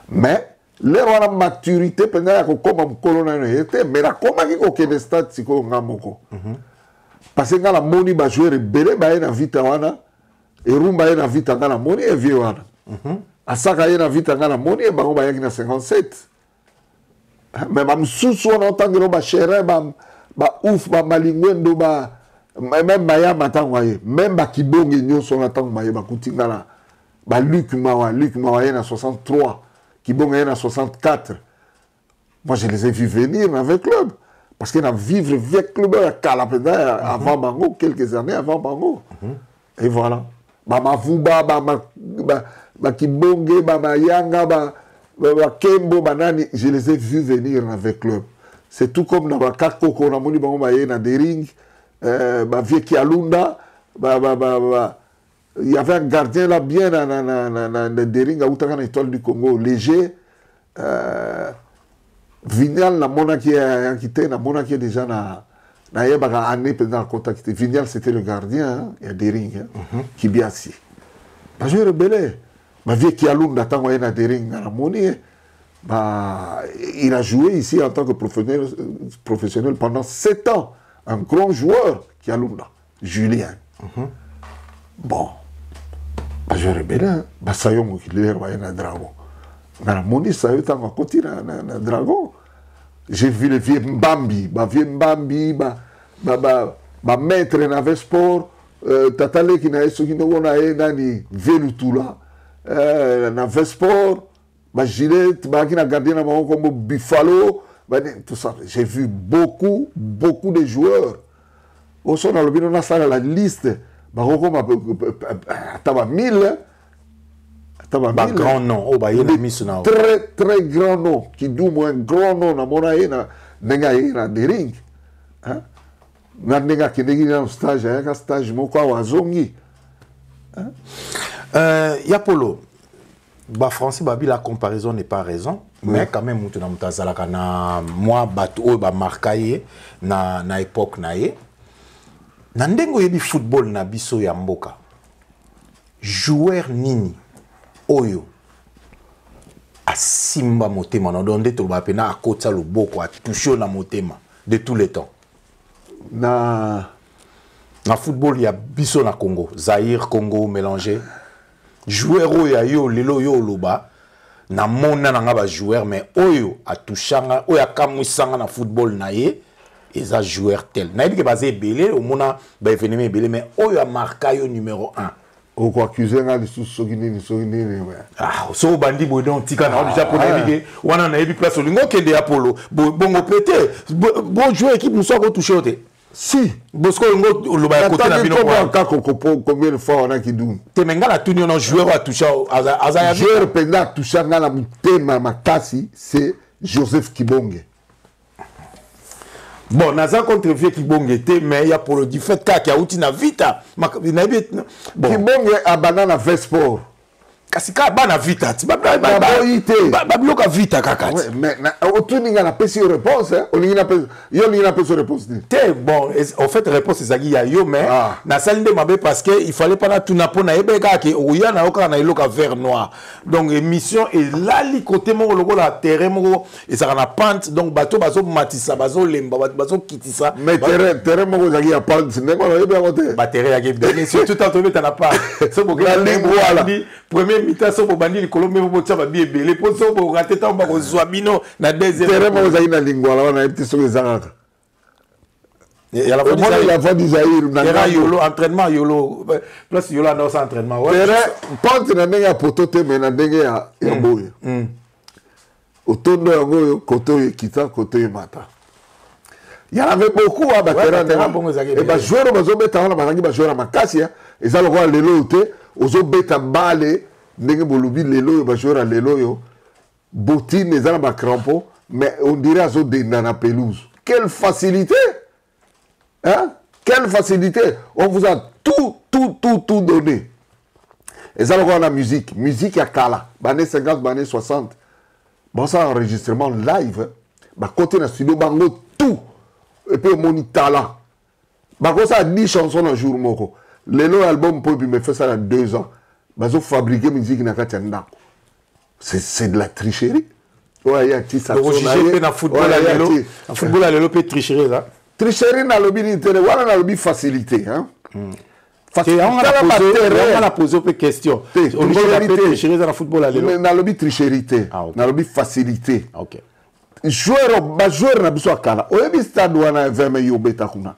Speaker 2: mais l'air de la maturité, pendant que comme colonel était, mais la comment qui au Québec stade si qu'on a moko. Parce que la moni va jouer belé ba na vita wana et rumba na vita na moni et vieux wana. Asaka na vita na moni et ba on ba na 57. Mais ba msusu on entend que ba chérin ba ouf ba malingwendo ba même maya matangwa ye même ba kibongi nyoso on entend ba kutingala ba Luc Mawa na 63. Qui bon en 64. Moi, je les ai vus venir dans le club. Parce qu'ils ont vécu avec le club avant Bango, quelques années avant Bango. Et voilà. Bama Vuba, Bama Kibonge, Bama Yanga, Bama Kembo, Banani, je les ai vus venir dans le club. C'est tout comme dans le Kako, qu'on a moni Bango, dans des rings, Vieux Kialunda, il y avait un gardien là bien dans des rings à Outaka, étoile du Congo, léger. Vignal, la mona qui est quitté, la mona qui est déjà dans la année pendant le contact. Vignal, c'était le gardien, il y a des rings, qui bien assis. Je suis rebelle. Ma vie qui a l'homme d'attendre dans des rings à la monnaie. Il a joué ici en tant que professionnel pendant 7 ans. Un grand joueur qui a l'homme là, Julien. Bon. Je suis rebelle. Ça y est, il est un dragon. Dans la monnaie, ça y est, on continue un dragon. J'ai vu les vieux Mbambi. Maître dans sport. Tatale qui n'a pas de Velutula. Dans le sport. Gillette, qui n'a gardé comme Buffalo. Tout ça. J'ai vu beaucoup de joueurs. Au son, on a ça dans la liste. T'as 1000.
Speaker 1: grand nom. Oh, bah, il y a
Speaker 2: très, très grand nom. Qui doit un grand nom. Na mona ena. Nenga ena dering. Hein? Na nenga qui n'est un stage. Un stage. Mon quoi wazongi.
Speaker 1: Yapolo. Bah, français, bah, la comparaison n'est pas raison. Mais quand même, moi, bateau, bah, marqué na époque naie. Na ndengo yebi football na biso ya mboka. Joueur nini oyo a simba motema na donde to ba pena akota loboko a touché na motema de tous les temps. Na football ya biso na Congo, Zaïre, Congo mélangé. Joueur oyo yo lelo yo loba na mona na nga ba joueur mais oyo a touchanga oyo akamwisanga na football na ye eza joueur tel. Na yebi ke basé belé au mona ba événement belé mais oyo a marqué yo numéro 1.
Speaker 2: O ko accuser nga lisu sogini
Speaker 1: ah so bandi bodon tika na déjà pour naviguer wana na yebi place olingo kende Apollo bongo pété bon joueur équipe nous soit touché oté. Si, Bosco Ngo le ba côté na bino
Speaker 2: combien de fois on a qui doum.
Speaker 1: Te menga la tuni on joueur a touché azaya
Speaker 2: joueur penda touché nga la mutema makasi c'est Joseph Kibonge.
Speaker 1: Bon, naza contre vieux Kibonge était mais il y a pour le du fait qu'il y a outi na vita. Bon.
Speaker 2: Kibonge a banana Vesport.
Speaker 1: Kasika bana vita ti babloka vita kaka
Speaker 2: ouais, mais otuninga na pesi réponse hein olinga na pesi réponse
Speaker 1: te bon en fait réponse ezaki ya yo mais na salinde mabe parce que il fallait pas na tuna pona ebeka ke oya na oka na iloka vert noir donc émission et là li côté mo logo la terrain mo et ça na pente donc bateau bazo matisa bazo lemba bazo kitisa
Speaker 2: mais terrain mo ezaki ya pente ndeko na yeba côté
Speaker 1: ba terrain ya game surtout tant tomber t'en as pas so bo premier mi-temps so bandi Colombie bo tsa ba bi ebele po so bo raté tant ba ko zwabino na deuxième
Speaker 2: terrain mo ezaki na lingwala wana petit so ezaka
Speaker 1: et à la
Speaker 2: fois d'Isaïr
Speaker 1: na yolo entraînement yolo plus yolo na sa entraînement
Speaker 2: ouais terrain pente na ndenge ya poto te mais na ndenge ya boye otondo yango yo koto ekita koto emata il y en avait beaucoup à terrain et ba joueur bazo beta na bangi ba joueur makasi eza lokwa lelo te ozo beta bale ndenge bolobi lelo ba joueur lelo yo bottine eza na ba crampon mais on dirait azo denda na pelouse quelle facilité hein quelle facilité on vous a tout donné et ça lokwa na musique ya kala bané 50 bané 60 bon ça enregistrement live ba côté na studio bango tout et puis mon talent ba ko ça 10 chansons un jour moko lelo album pour me fait ça dans 2 ans bazo fabriquer musique na kati ndako c'est de la tricherie ouais ya ti ça
Speaker 1: na football à football à lelo peut tricherie ça
Speaker 2: tricherie na lobby intérêt wala na lobby facilité hein
Speaker 1: facilité on a posé une question on peut tricherie dans football à lelo
Speaker 2: na lobby tricherie na lobby facilité
Speaker 1: OK
Speaker 2: joueur na biso akala oyebi stade wana verme yo beta kuna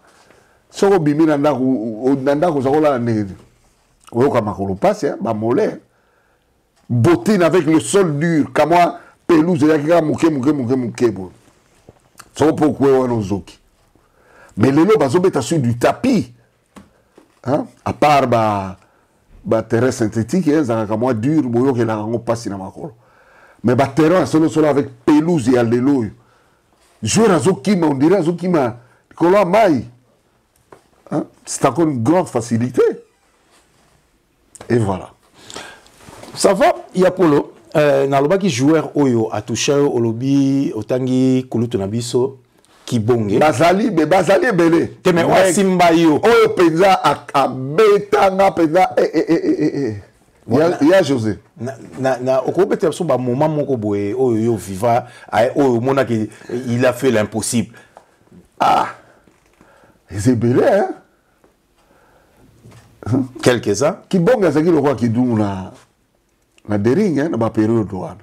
Speaker 2: soko bimi na ndako zakola ndenge oyoka makolo passe ba mollet bottine avec le sol dur comme moi pelouse ya kika muke bo soko pourquoi wana ozoki mais lelo bazobeta sur du tapis hein à part ba terrain synthétique ça comme moi dur boyo ke la ngo passe na makolo mais ba terrain solo avec pelouse ya lelo joueur azokima on dirait azokima kolo mai hein? C'est encore une grande facilité et voilà
Speaker 1: ça va Yapolo na lobaki joueur oyo a touché au lobby otangi kulutu na biso Kibonge
Speaker 2: bazali belé
Speaker 1: mais wa simba yo
Speaker 2: oyo penza abetanga penza ya José
Speaker 1: na okobeta so ba moment moko boye oyo yo viva oyo mona ki il a fait l'impossible
Speaker 2: c'est belé hein
Speaker 1: quelques-uns
Speaker 2: Kibonge azaki le roi qui dou na dering hein na période douane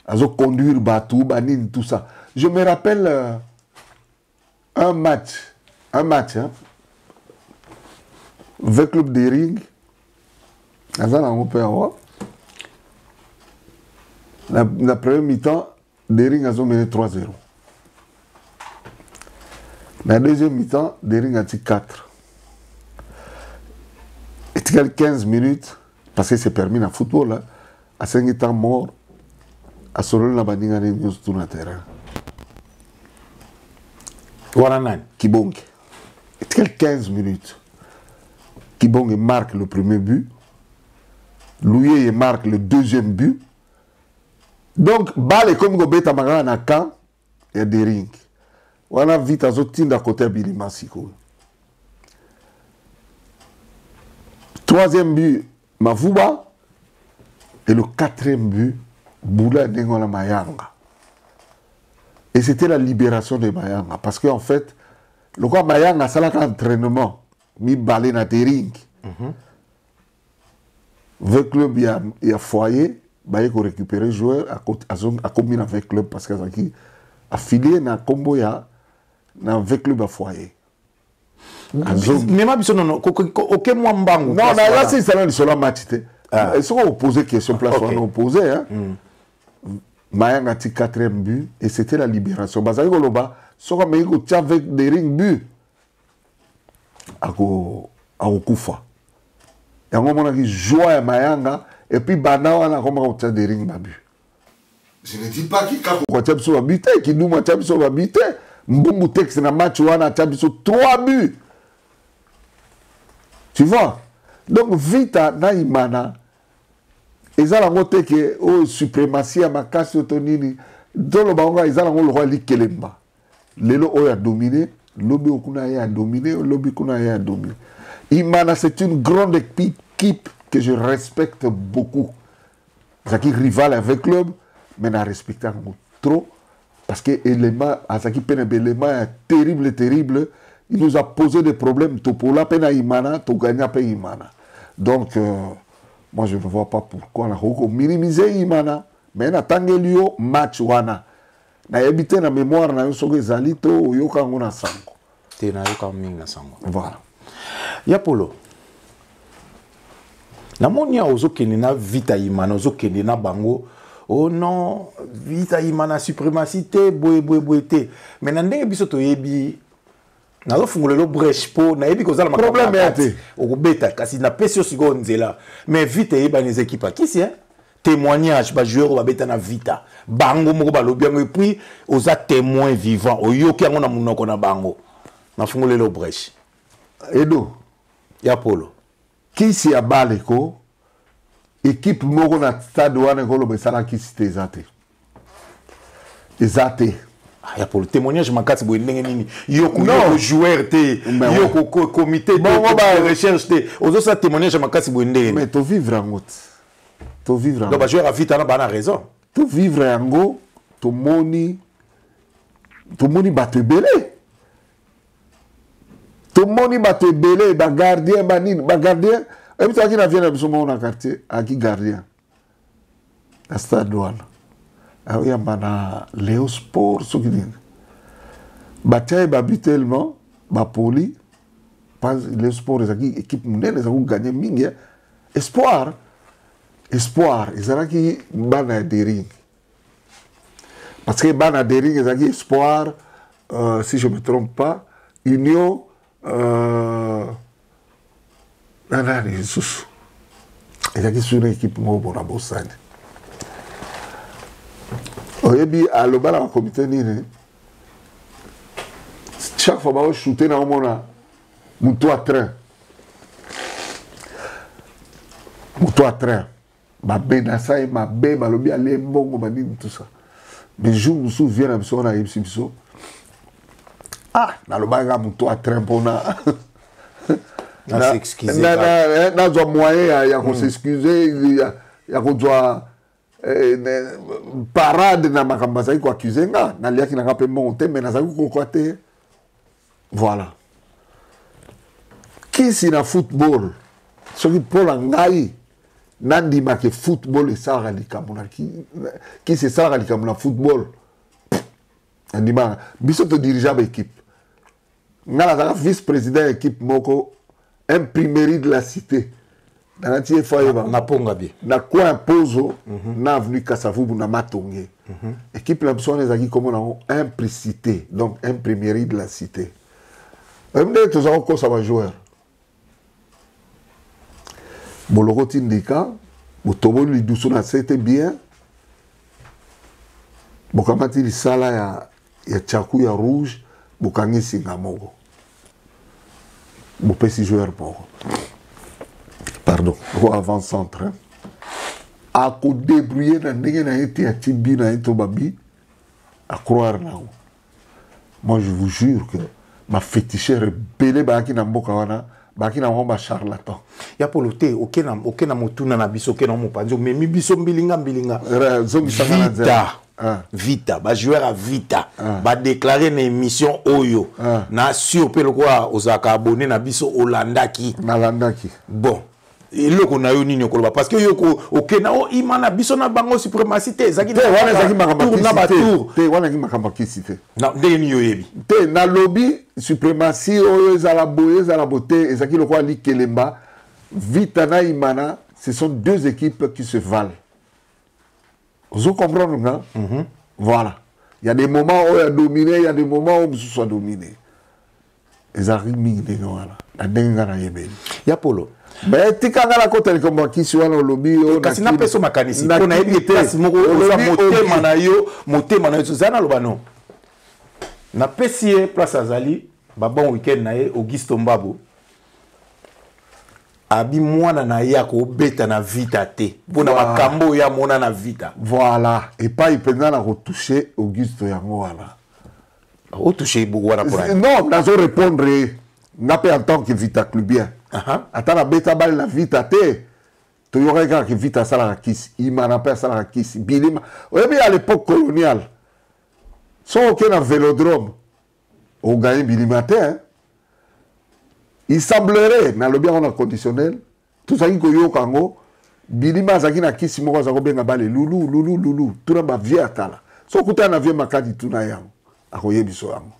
Speaker 2: azo conduire batou banine tout ça je me rappelle un match hein avec club dering azana mon père la première mi-temps dering azo mené 3-0 la deuxième mi-temps dering a dit 4 et 15 minutes parce que c'est permis dans le football, hein. À 5 ans mort, à solo la bandinga de news tout le terrain.
Speaker 1: Waranan.
Speaker 2: Kibong. Quel 15 minutes. Kibong marque le premier but. Louis marque le deuxième but. Donc, balle comme Gobeta Maga na camp, il y a des rings. On a vite à zotin d'à côté Billy Massiko. Troisième but, Mavuba. Et le quatrième but, Boula Nengola Mayanga. Et c'était la libération de Mayanga. Parce qu'en fait, le quoi Mayanga, c'est un entraînement. Mi balé na des rings. Le club, il y a foyer. Il faut récupérer les joueurs à combiner avec le club. Parce que c'est affilié na combo ya na avec club à foyer.
Speaker 1: Mais ma biso non, ok moi mbangu.
Speaker 2: Non, là c'est ça sur la match. Ils sont opposés question place on opposé hein. Mayanga ti 4e but et c'était la libération. Bazali Goloba, so comme il go avec des ring but. Ako Kufa. Et on a qui joie Mayanga et puis bana wana comme on tient des ring babu. Je ne dis pas qu'il kako kwa tchabiso babité, qui nous ma tchabiso babité. Mbumbu texte na match wana tchabiso 3 buts. Tu vois? Donc vita na imana ezala ngote ke o suprématie ya makasi otonini dolo bango ezala ngo le roi likelemba. Lelo o a dominé, lobi okuna ya dominé, lobi kuna ya dominé. Imana c'est une grande équipe que je respecte beaucoup. Zaki rival avec club, mais na respecte trop parce que élément Azaki Penebe élément terrible terrible, il nous a posé des problèmes topola pena imana to gagna pe imana. Donc moi je ne vois pas pourquoi on a minimiser imana mais na tangelio match wana na habité na mémoire na yosoge zalito yoka ngona sango
Speaker 1: te na yoka minga sango.
Speaker 2: Voilà.
Speaker 1: Ya Polo. La monia ozokende na vita imana ozokende na bango. Oh non, vita imana suprémacité boye te. Mais na ndenge biso to yebi na lo fungolelo brèche po na yebi kozala makamba.
Speaker 2: Problème ete.
Speaker 1: Okobeta kasi na pesio sigo nzela. Mais vita yeba les équipes kisi hein. Témoignage ba joueur ba beta na vita. Bango moko ba lobi et puis oza témoin vivant. Oyoki yango na munoko na bango. Na fungolelo brèche.
Speaker 2: Edo.
Speaker 1: Ya Polo.
Speaker 2: Kisi ya baleko équipe moko na stade wana ko lo besala kisi te ezate. Ezate.
Speaker 1: Ya Polo témoignage makati boye ndenge nini. Yoko joueur te. Yoko comité de recherche te. Ozo sa témoignage makati boye ndenge.
Speaker 2: Mais to vivre en route. To vivre en.
Speaker 1: Donc ba joueur a vite na bana raison.
Speaker 2: To vivre en go, to moni bato belé. Tout le monde est belé, ba gardien, ba gardien. Et puis, qui n'a vient dans mon quartier, à qui gardien? À stade douane. Ah oui, il y a Léo Sport, ce qui dit. Bataille, babu tellement, ba poli. Léo Sport, les équipes mondiales, les ont gagné mingi. Espoir. Espoir. Ils ont qui bana des rings. Parce que bana des rings, ils ont qui espoir, si je ne me trompe pas, Union. Nani Jesus ezaki sur une équipe moko na bosani oyebi alobala na comité nini chaque fois ba shooter na omona mutu à train ba benasa et ma be balobi ale mbongo ba nini tout ça mais jour nous souviens na biso na biso ah nalobaka mutu à train pona
Speaker 1: na s'excuser
Speaker 2: na zo moyen ya ko s'excuser ya ko doit parade na makamba za ko accuser nga na liaki na ka pe monter mais na za ko côté voilà qui si na football ce qui pour ngai nandi ma que football et ça ralikamuna qui c'est ça ralikamuna football andima biso to dirigeant équipe nga la vice-président équipe moko imprimerie de la cité dans la tie foyer
Speaker 1: na pongabi
Speaker 2: na quoi imposo na avenue Kasavubu na Matonge équipe la besoin des acquis comme on a implicité donc imprimerie de la cité même tous en quoi ça va jouer boloko tindika botoboli lidusu na c'était bien bokamati lisala ya chaku ya rouge bokangisi nga moko bopesi joueur moko pardon ko avant centre a ko débrouiller na ndenge na été atibi na eto babi à croire là. Moi je vous jure que ma féticheur belé baki na mboka wana baki na ngomba charlatan
Speaker 1: ya polote okena motuna na biso okena mo panzo mais mi biso mbilinga vita ba joueur à vita ba déclarer une émission oyo na sur pe lokwa ozaka abonné na biso olandaki bon eloko na yo nini okoloba parce que yoko okena o imana biso na bango suprémacité ezaki
Speaker 2: wana ezaki makambakisi te
Speaker 1: na ndenge ni yo yebi
Speaker 2: te na lobby suprématie oyo ezala boye ezala beauté ezaki lokwa likelemba vita na imana ce sont deux équipes qui se valent. Vous comprenez, non? Voilà. Il y a des moments où il y a dominé, il y a des moments où il soit dominé. Ils arrivent voilà. La denga il
Speaker 1: y a Polo.
Speaker 2: Mais tu as la côte comme qui soit dans le lobby.
Speaker 1: Kasi na peso makanisi. On a été place moko motema na yo zana lobano. Na pesi place azali ba bon week-end na ye Augusto Mbabo. Abi mwana na ya ko beta na vita te pona makambo ya mona na vita
Speaker 2: voilà et pas il peut na retoucher Augusto yango wana
Speaker 1: retoucher beaucoup wana pour
Speaker 2: non nazo répondre n'a pas en tant que vita clubien attends la beta bal la vita te to yora ka que vita sala kisi imana pas sala kisi bilima oyebi à l'époque coloniale so que na vélodrome on gagne bilima te hein? Il semblerait, dans le bien on a conditionnel, tout ça qui est Kango, Bilima Zaki na kisi moko za kobenga bale lulu, tout na ba vie atala. So kuta na vie makadi tout na yango, akoye biso yango.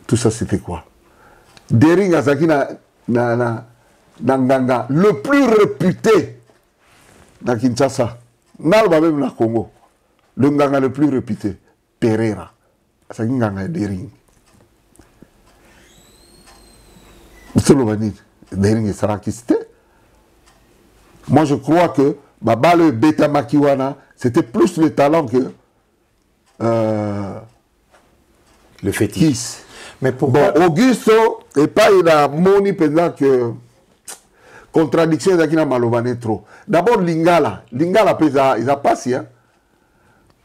Speaker 2: Tout ça c'était quoi? Dering Azaki na nganga le plus réputé dans Kinshasa, nalba même na Congo. Le nganga le plus réputé, Pereira. Azaki nganga Dering. Moi je crois que le Beta Makiwana c'était plus le talent que
Speaker 1: le fétiche.
Speaker 2: Mais pour bon, Augusto et pas il a moni pendant que contradiction d'Akina Malobane trop. D'abord Lingala pesa il a passé hein.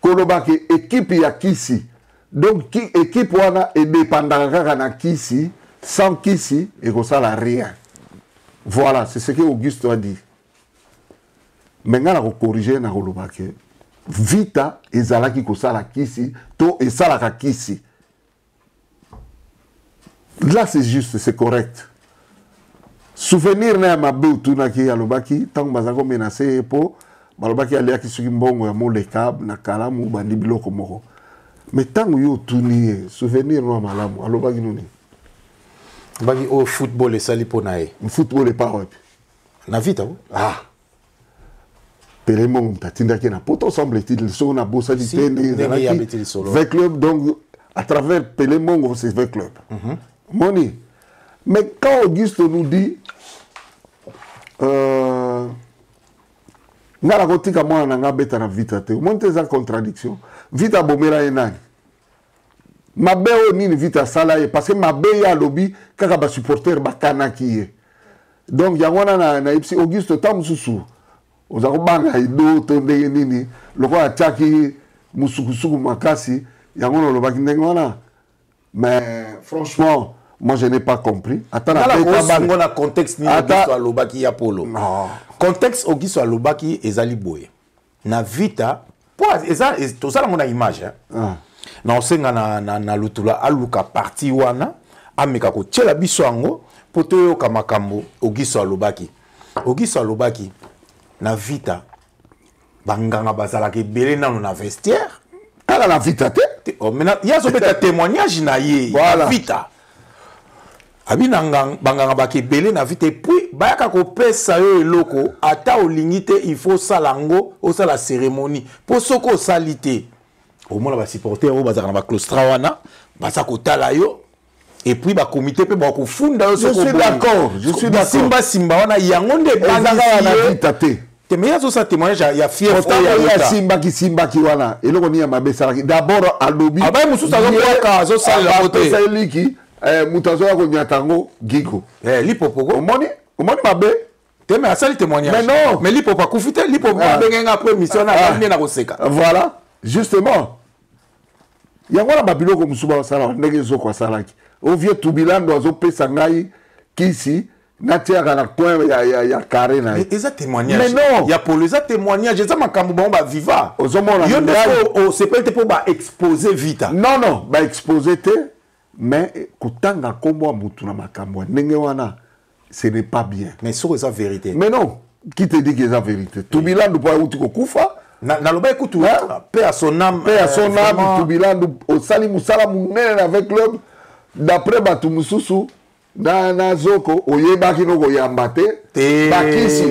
Speaker 2: Kolobaki équipe ya Kisi. Donc équipe wana est dépendant na Kisi. Sans Kisi, et comme ça, rien. Voilà, c'est ce que Auguste a dit. Maintenant, on a corrigé, on a dit Vita, et Zalaki, comme ça, la Kisi, to, et ça, la Kisi. Là, c'est juste, c'est correct. Souvenir, n'a ma belle, tout n'a qui a l'obaki, tant que Mazako menacé, pour, Malobaki a l'air qui suit bon, mon le câble, na kalam, ou bandibilo, comme mais tant que yo tout nié, souvenir, n'a malam, à l'obaki, nous
Speaker 1: bagi au football et sali ponae.
Speaker 2: Football et pas ouais.
Speaker 1: Na vita ou?
Speaker 2: Ah. Pélémon tatinda qui na poto semble-t-il so na bossa di tende 20 clubs donc à travers Pélémon c'est 20 clubs. Moni. Mais quand Auguste nous dit ngala kotika mwana nga beta na vita te. Monte za contradiction. Vita bomera enani. Mabe o nini vita sala parce que mabe ya lobby kaka ba supporter ba kanaki. Donc yangwana na ipsi Auguste Tamsusu. Ozako banga ido to ndenge nini loko ataki musukusuku makasi yangona lobaki ndenge wana. Mais franchement, moi je n'ai pas compris. Attends
Speaker 1: la contexte ni Auguste alobaki ya polo. Non. Contexte Auguste alobaki ezali boye. Na vita pour eza to sala mona image hein. Na osenga na lutula aluka parti wana ameka ko tshela biso yango poto yo kamakambo Augusto alobaki na vita banganga bazala ke belé nanu na vestiaire
Speaker 2: ala la vita te
Speaker 1: oh mena yazo beta témoignage na ye voilà. Vita abinanga banganga bake belé na vita puis bayaka ko pesa yo eloko ata olingite il faut salango o sala cérémonie po soko salite au moins la supporter au bazar na claustra wana basa ko tala yo et puis ba comité pe ba ko funda
Speaker 2: je suis d'accord, je suis d'accord.
Speaker 1: Simba wana yangonde
Speaker 2: bangisi
Speaker 1: te mais yazo sa témoignage ya fief
Speaker 2: ya Simba ki wana eloko ni ya mabe salaki d'abord alobi
Speaker 1: aba mususu azokwaka azosalela kote
Speaker 2: eliki mutazo ya ko nyatango giko
Speaker 1: lipopoko
Speaker 2: omoni mabe
Speaker 1: te mais asali témoignage
Speaker 2: mais non
Speaker 1: mais lipopa kufite lipopa bengenga après mission na koseka
Speaker 2: voilà justement yango na babiloko musuba sala ndenge zoko salaki o vieux tubilando azopesa ngai kisi natiaka na coin ya carré na
Speaker 1: eza témoignage
Speaker 2: mais non
Speaker 1: ya polo eza témoignage eza makambo bango ba viva
Speaker 2: ozomona
Speaker 1: yo ndeko sepete po ba exposer vita
Speaker 2: non ba exposer te mais kutanga kombo mutu na makambo ndenge wana ce n'est pas bien
Speaker 1: mais sur eza vérité
Speaker 2: mais non qui te dit que eza vérité tubilando po uti ko kufa
Speaker 1: na loba ekutu paix à son âme
Speaker 2: tubilando osali musala munene avec club d'après batu mususu na zoko oyebaki no koyamba te bakisi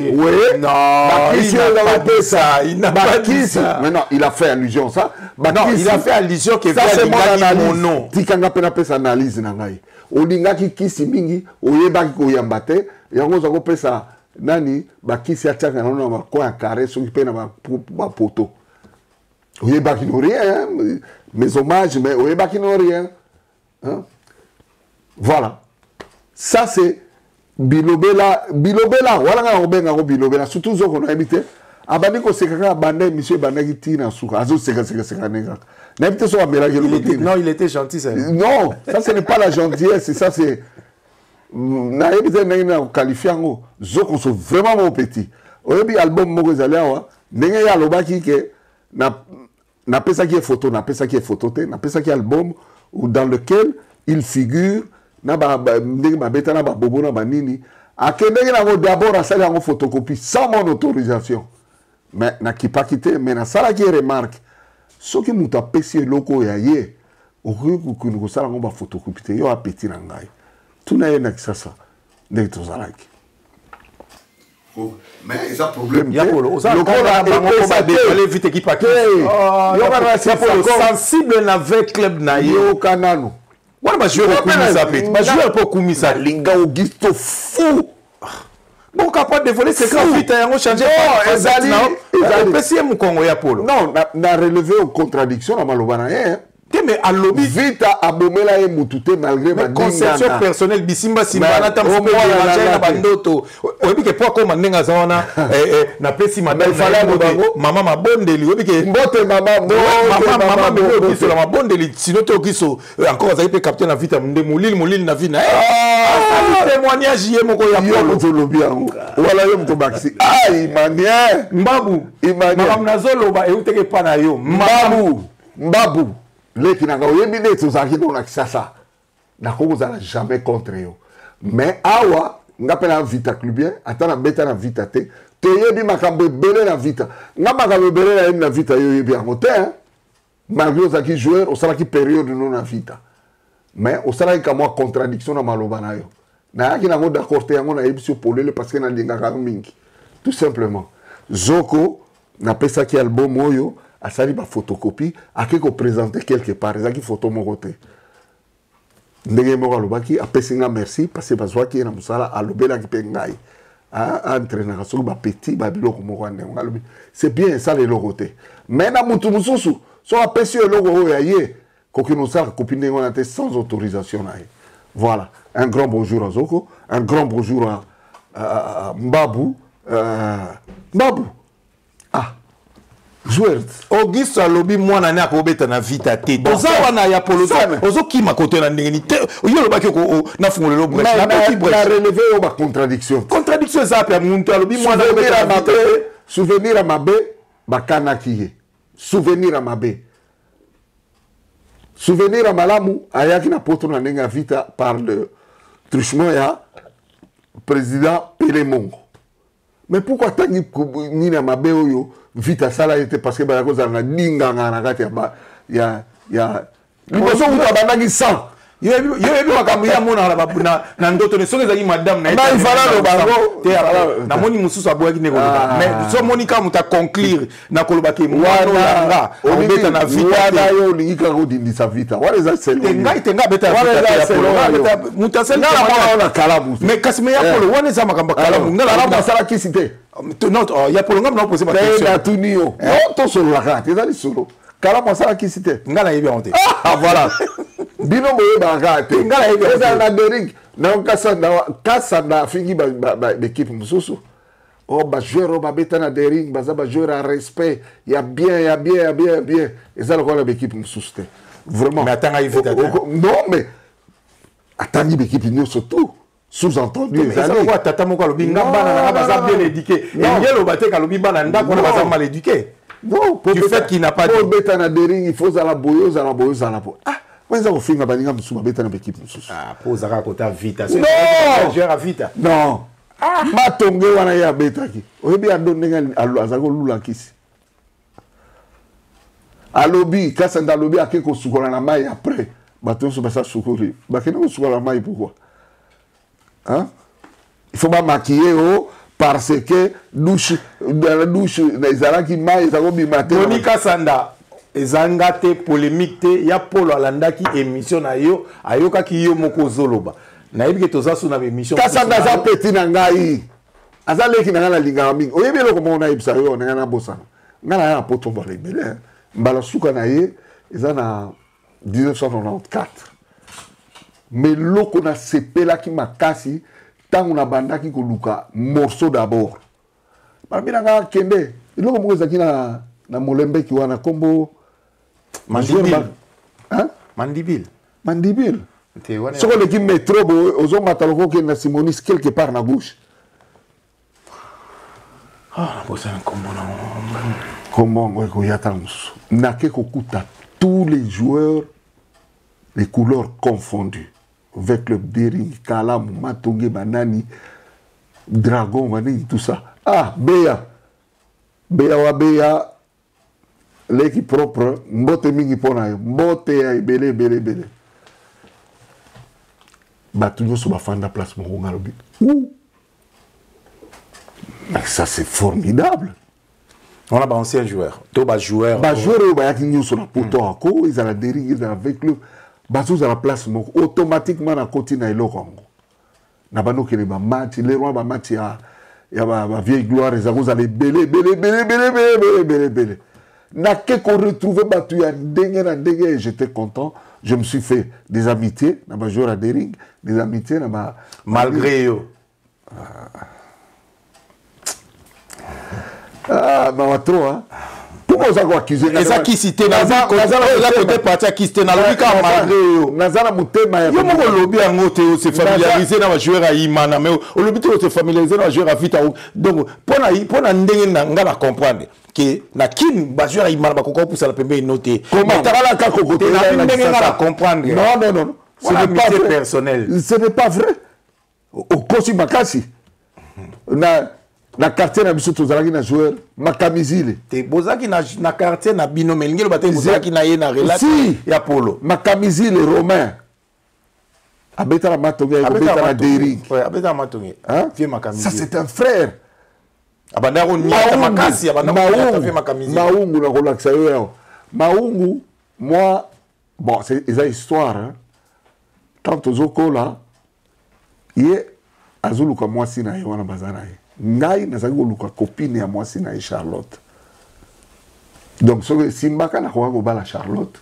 Speaker 2: mais non il a fait allusion ça
Speaker 1: il a fait allusion que
Speaker 2: c'est mon nom tikanga pena pesa analyse na ngai olingaki kisi mingi oyebaki koyamba te yango zako pesa nani bakisi atiaka na na makoya carré soki pe na ba poto oyebaki no rien mes hommages mais oyebaki no rien hein? Voilà. Ça c'est bilobela wala nga obenga ko bilobela surtout zo kono habité abandi ko sekaka bande monsieur bandaki tina suka azo seka nenga na habité so amela ke
Speaker 1: non il était gentil ça
Speaker 2: non ça ce n'est pas la gentillesse ça c'est na habité nenga qualifier ngo zo ko so vraiment mon petit oyebi album moko ezali awa ndenge ya lobaki ke na pesa ki photo na pesa ki photo te na pesa ki album ou dans lequel il figure na ndenge babeta na babobo na banini akendenge nango d'abord asali yango photocopie sans mon autorisation mais na kipaki te mais nasalaki remarque soki moto apesi eloko ya ye okoki kokende kosala yango baphotocopie te yo apeti na ngai tuna ye na kisasa ndenge tozalaki mais eza problème
Speaker 1: sensible na ve club na ye
Speaker 2: yoka nano
Speaker 1: wana bajoueur okumisa peti bajoueur mpo okumisa
Speaker 2: linga augusto fou
Speaker 1: bon capable de voler c'est quand vite yango changer
Speaker 2: ezali
Speaker 1: opesi ye mokongo ya polo
Speaker 2: non na relevé aux contradictions na maloba na ye
Speaker 1: mais à lobby
Speaker 2: vita abomela ye mutu te malgré ma
Speaker 1: conception personnelle bisimba na tampo na bandoto oyebi ke po akoma ndenge aza wana na pesi mama mabondeli oyebi ke
Speaker 2: mbote mama
Speaker 1: okiso la mabondeli sino te okiso encore azali pe capitaine na vita nde molili na vina témoignage ye moko ya polo
Speaker 2: tolobi yango wala yo mto bakisi imanie
Speaker 1: mbabu makambo nazoloba euteke pa na yo
Speaker 2: mbabu leki nanga oyebi nde tozalaki na kisasa nakokozala jamais contre yo mais awa nga mpe na vita clubien ata na beta na vita te toyebi makambo ebele na vita nga makambo ebele nayebi na vita yo oyebi yango te malgré ozalaki joueur osalaki période no na vita mais osalaki ka mwa contradiction na maloba na yo nayaki nango d'accord te yango nayebisi yo polele parce que nalingaka mingi tout simplement zoko napesaki album oyo asali ba photocopie ake ko présenter quelque part ezaki photo moko te ndenge moko alobaki apesinga merci parce que bazwaki na musala alobelaki mpe ngai entraînaka soki bapeti babiloko moko ndenge alobi c'est bien ça leloko te mais na mutu mosusu so apesi eloko oyo ya ye koki nosala kopi ndenge wana te sans autorisation na ye voilà un grand bonjour à Zoko un grand bonjour à Mbabu joueur
Speaker 1: Auguste alobi mwana ne akobeta na vita te toza wana ya polo ozokima kote na ndenge ni te yo lobaki ko na fungolelo brèche na petit brèche
Speaker 2: la relever au ba contradiction
Speaker 1: za pe muntu alobi mwana
Speaker 2: obeta na souvenir à mabe bakana kiye souvenir à mabe souvenir à malamu ayaki na poto na ndenge vita par le truchement ya président Pélémongo mais pourquoi tangi ni na mabe oyo vita sala était parce que ba cause na dinganga na kati ya liboso uta bandaki 100
Speaker 1: Yo makambo ya mona na ndoto ne soki zaki madame na
Speaker 2: il fallait le bango
Speaker 1: na moni mususu aboyaki ne koloba mais so moni ka muta conclure na koloba ke mwana nga obeta na vita
Speaker 2: na yo lingi ka kodindisa vita wala za selo
Speaker 1: tenga beta vita muta sel
Speaker 2: na kalamu
Speaker 1: mais kasime ya polo wana za makambo kalamu ngala
Speaker 2: la masala kisite
Speaker 1: non ya polo ngam na poser ma question
Speaker 2: na tunio non to solo la carte ezali solo kalamu masala kisite
Speaker 1: ngala yebi honte
Speaker 2: ah voilà bino boye bakate ngala yebi eza na dering na kasa na fingi ba équipe mususu oh ba joueur ba beta na dering ba za ba joueur à respect ya bien eza la équipe mususu te vraiment
Speaker 1: mais attends il faut
Speaker 2: non mais attends l'équipe nous surtout sous-entendu
Speaker 1: ezali quoi tata moko lobi ngabana na baza bien éduqué et ngelo baté ka lobi bana ndako na baza mal éduqué
Speaker 2: non
Speaker 1: du fait qu'il n'a pas
Speaker 2: de beta na dering il faut za la boyo ah Wenza ofinga baninga musuba beta na équipe mususu.
Speaker 1: Ah, poza ka kota vita.
Speaker 2: Non,
Speaker 1: joueur à vita.
Speaker 2: Non. Ah, matonge wana ya beta ki. Oyebi andonenga azako lula kisi. Alobi kasa ndalobi akeko sukola na mai après. Baton so basa sukori. Bakena ko sukola na mai pourquoi? Hein? Il faut pas maquiller parce que douche dans la douche ezala ki mai ezako bimate.
Speaker 1: Monika Sanda ezanga te polémique te ya polo alandaki émission na yo ayokaki yo moko zoloba na yebi ke tozasu na émission
Speaker 2: kasanga za petit na ngai azaleki na ngala linga mingi oyebi eloko moko na yebisa yo na ngana bosana ngana ya poto mbala ebele mbala suka na ye eza na 1994 mais loko na sepelaki makasi tango na bandaki koluka morceau d'abord bamina nga kende eloko moko ezaki na molembeki wana kombo
Speaker 1: Mandibile.
Speaker 2: Hein? Mandibile. Ce qu'on dit métro, aux hommes mataloko qui na Simonis quelque part na gauche.
Speaker 1: Ah, c'est un combo là.
Speaker 2: Comment on y attend? Na ke kokuta tous les joueurs, les couleurs confondues, avec le Bering, Kalam, Matonge, Banani, Dragon, Mani, tout ça. Ah, Béa, l'équipe propre, mbote mingi pona yo, mbote ya belé. Batunyo so bafanda place moko ngalobi. Mais ça c'est formidable.
Speaker 1: On a un ancien joueur. To ba joueur.
Speaker 2: Ba joueur yo ba yakinyo so na poto ako, ils ont la dérive, ils ont avec le bazo za la place moko automatiquement na koti na eloko ngo. Na bano kele ba match, les rois ba match ya ba vieille gloire, ils ont les belé. Na que qu'on retrouve battu à dengue, j'étais content. Je me suis fait des amitiés, na ba joueur à Dering, des amitiés na ba
Speaker 1: malgré yo.
Speaker 2: Ah, bah trop hein. Pourquoi ça quoi accuser
Speaker 1: et ça qui cité na za côté parti qui cité na lobi ka malgré yo.
Speaker 2: Na za na mutema ya.
Speaker 1: Yo moko lobi en ngote se familiariser na ba joueur à Imana mais au lobi to se familiariser na joueur à Vita. Donc pona ndenge na ngala comprendre que na kin ba joueur à Imana ba koko pour ça la pembe noter.
Speaker 2: Comment tala ka kokote
Speaker 1: na ndenge ngala comprendre.
Speaker 2: Non.
Speaker 1: Ce n'est pas personnel.
Speaker 2: Ce n'est pas vrai. Au Kosi Makasi. Na quartier na biso tozalaki na joueur Makamizile
Speaker 1: te bozaki na quartier na bino melingelo baté bozaki na ye na relation ya polo
Speaker 2: Makamizile Romain abeta na Matonge abeta na Dering
Speaker 1: abeta na Matonge vie Makamizile
Speaker 2: ça c'est un frère
Speaker 1: abanda ko niata makasi abanda ko vie Makamizile
Speaker 2: Maungu na kolakisa yo Maungu moi bon c'est une histoire hein tant ozokola ye azuluka mwasi na ye wana bazana ye ngai nazaki koluka copine ya mwasi na ye Charlotte donc soki simbaka nakoka kobala Charlotte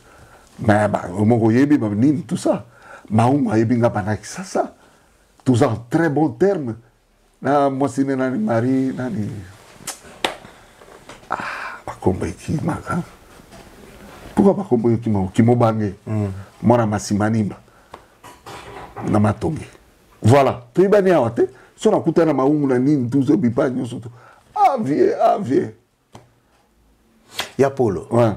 Speaker 2: mais omoko oyebi nini tout ça Maungu ayebi nga bandakisa ça tous en très bon terme na mwasi ne nani Marie nani bakombo ekimaka pourquoi bakombo ekimaka kimobange mwana masimanimba na Matonge voilà toyebani awa te so na kutana Maungu na nini tuzo bipa nyonso to vie
Speaker 1: ya polo
Speaker 2: ouais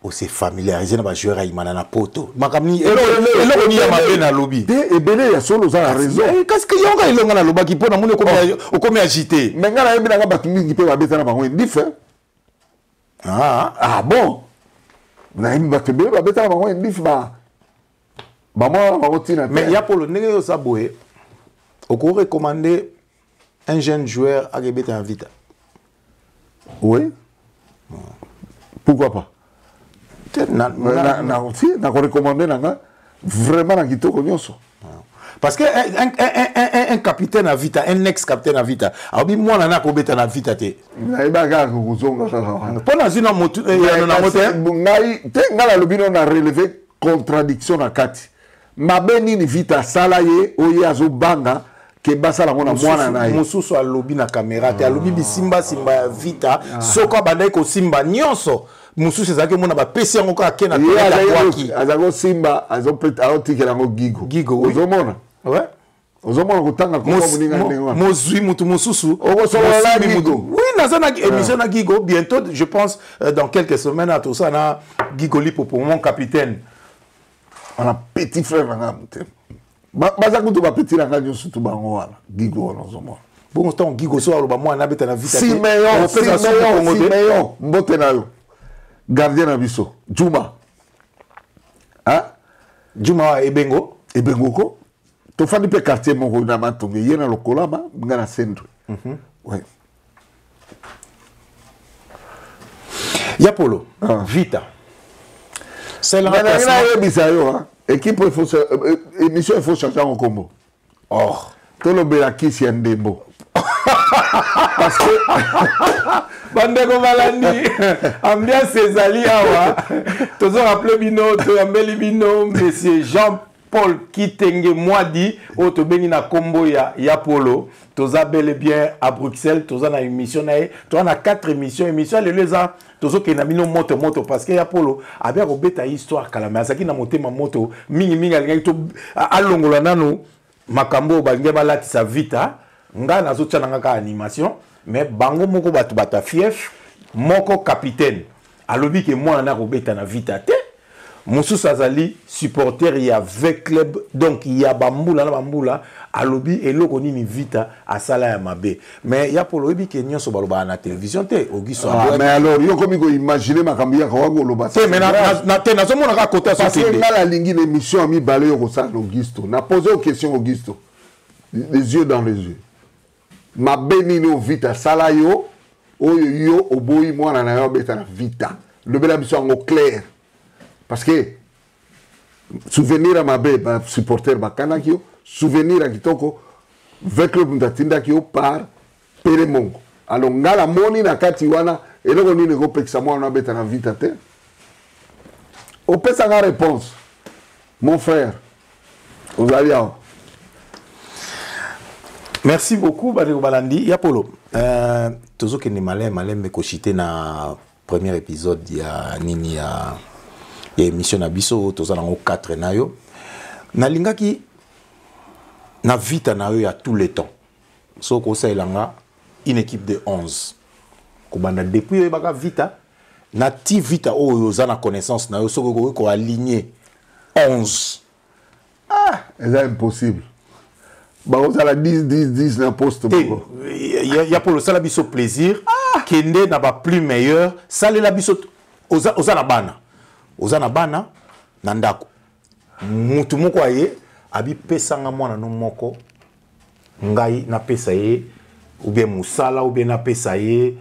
Speaker 1: o se familiariser na ba joueur à Imana na poto makamni eloko ni ya mabe na lobby
Speaker 2: te ebele ya solo za la raison
Speaker 1: qu'est-ce que yonga ilonga na lobaki pona mune ko komi agité
Speaker 2: mais ngana yebi na batu mingi pe babeta na bango ndife bon na yebi batu be babeta na bango ndife ba Maman,
Speaker 1: mais il y a pour le nègre Saboué, on peut recommander un jeune joueur à Gebeta en Vita.
Speaker 2: Oui. Pourquoi pas? On recommandé vraiment dans Kitoko Nyonso.
Speaker 1: Parce que un capitaine à Vita, un ex-capitaine à Vita, alors moi on a Gebeta en Vita te.
Speaker 2: Na ibaga kuzonga sasa.
Speaker 1: Pour dans une moto,
Speaker 2: ngala lobino na relevé contradiction na kati. Mabeni ni Vita salaye oye azobanga ke basala mona mwana na ye.
Speaker 1: Mususu alobi na caméra te alobi bisimba simba ya Vita soko bandai ko simba nyonso. Mususu ezaki mona ba pesi yango ka kena to ya kwaki.
Speaker 2: Azago simba azopeta aotikela ngo gigo.
Speaker 1: Gigo
Speaker 2: ozomona.
Speaker 1: Ouais.
Speaker 2: Ozomona kutanga ko muninga ndengwa.
Speaker 1: Mozui mutu mususu.
Speaker 2: Okosola gigo.
Speaker 1: Oui, dans une émission na Gigo bientôt je pense dans quelques semaines à tout ça na Gigo Lipo pour mon capitaine.
Speaker 2: On a petit frère na ngam. Baza kutu ba petit na ngam surtout bango wana. Gigo na ozomona.
Speaker 1: Bon temps Gigo so aloba moi na beta na Vita.
Speaker 2: Simeon mbote na yo. Gardien na biso Juma. Hein?
Speaker 1: Juma Ebengo
Speaker 2: ko. To fandi pe quartier moko na matonge yena lokolama ngana centre. Ouais.
Speaker 1: Yapolo, Vita. C'est la
Speaker 2: équipe il faut émission il faut changer en combo.
Speaker 1: Or,
Speaker 2: tout le belaki si ndembo. Parce que
Speaker 1: Bandeko Malandi, ambiance Ezali awa. Tozo rappelé bino, to ambeli bino, monsieur Jean-Paul Kitenge Mwadi, o to bengi na combo ya Yapolo. Toza bel et bien à Bruxelles, toza na émission na, toza na 4 émissions, les leza, tozo ke na bino moto parce que Yapolo a bien robeta histoire kalama, asaki na motema moto, mingi alingi to alongola nano makambo bange balati sa Vita. Nga nazo tcha nanga animation mais bango moko batu fief moko capitaine alobi ke moi na robeta na Vita te mususu azali supporter ya V club donc il y a bambula na bambula alobi eloko nini Vita asala ya mabe mais ya polo ebi ke nyonso baloba na télévision te Augusto
Speaker 2: mais alors yo komi ko imaginer makambi ya kawango loba
Speaker 1: te mais na te nazo mona ka côté
Speaker 2: parce que na la lingi l'émission ami balé yo ko sa Augusto na poser une question Augusto les yeux dans les yeux. Ma benino Vita salayo oyo yo oboyi mwana na yo beta na Vita le bela biso ngo clair parce que souvenir à ma be ba supporter ba kanakio souvenir à kitoko avec le puntatinda kio par Pere Mongo alors ngala moni na kati wana eloko nini ko pekisa mwana na beta na Vita te o pesa nga réponse mon frère vous allez
Speaker 1: Merci beaucoup, Badeko Balandi. Yapolo, toujours que ni malem me kochité na premier épisode ya nini ya émission na biso toza na 4 na yo. Na lingaki na Vita na yo ya tous les temps. So ko sa ilanga une équipe de 11. Ko banda depuis baka Vita na ti Vita o yo za na connaissance na yo so ko aligner 11.
Speaker 2: Ah, c'est impossible. Bah, on a 10 dans poste.
Speaker 1: Il y a pour le salabiso plaisir. Kende n'a pas plus meilleur. Salé la biso ozana bana. Ozana bana nandako. Mutu moko aye abi pesanga mwana no moko. Ngai na pesa ye ou bien musala ou bien na pesa ye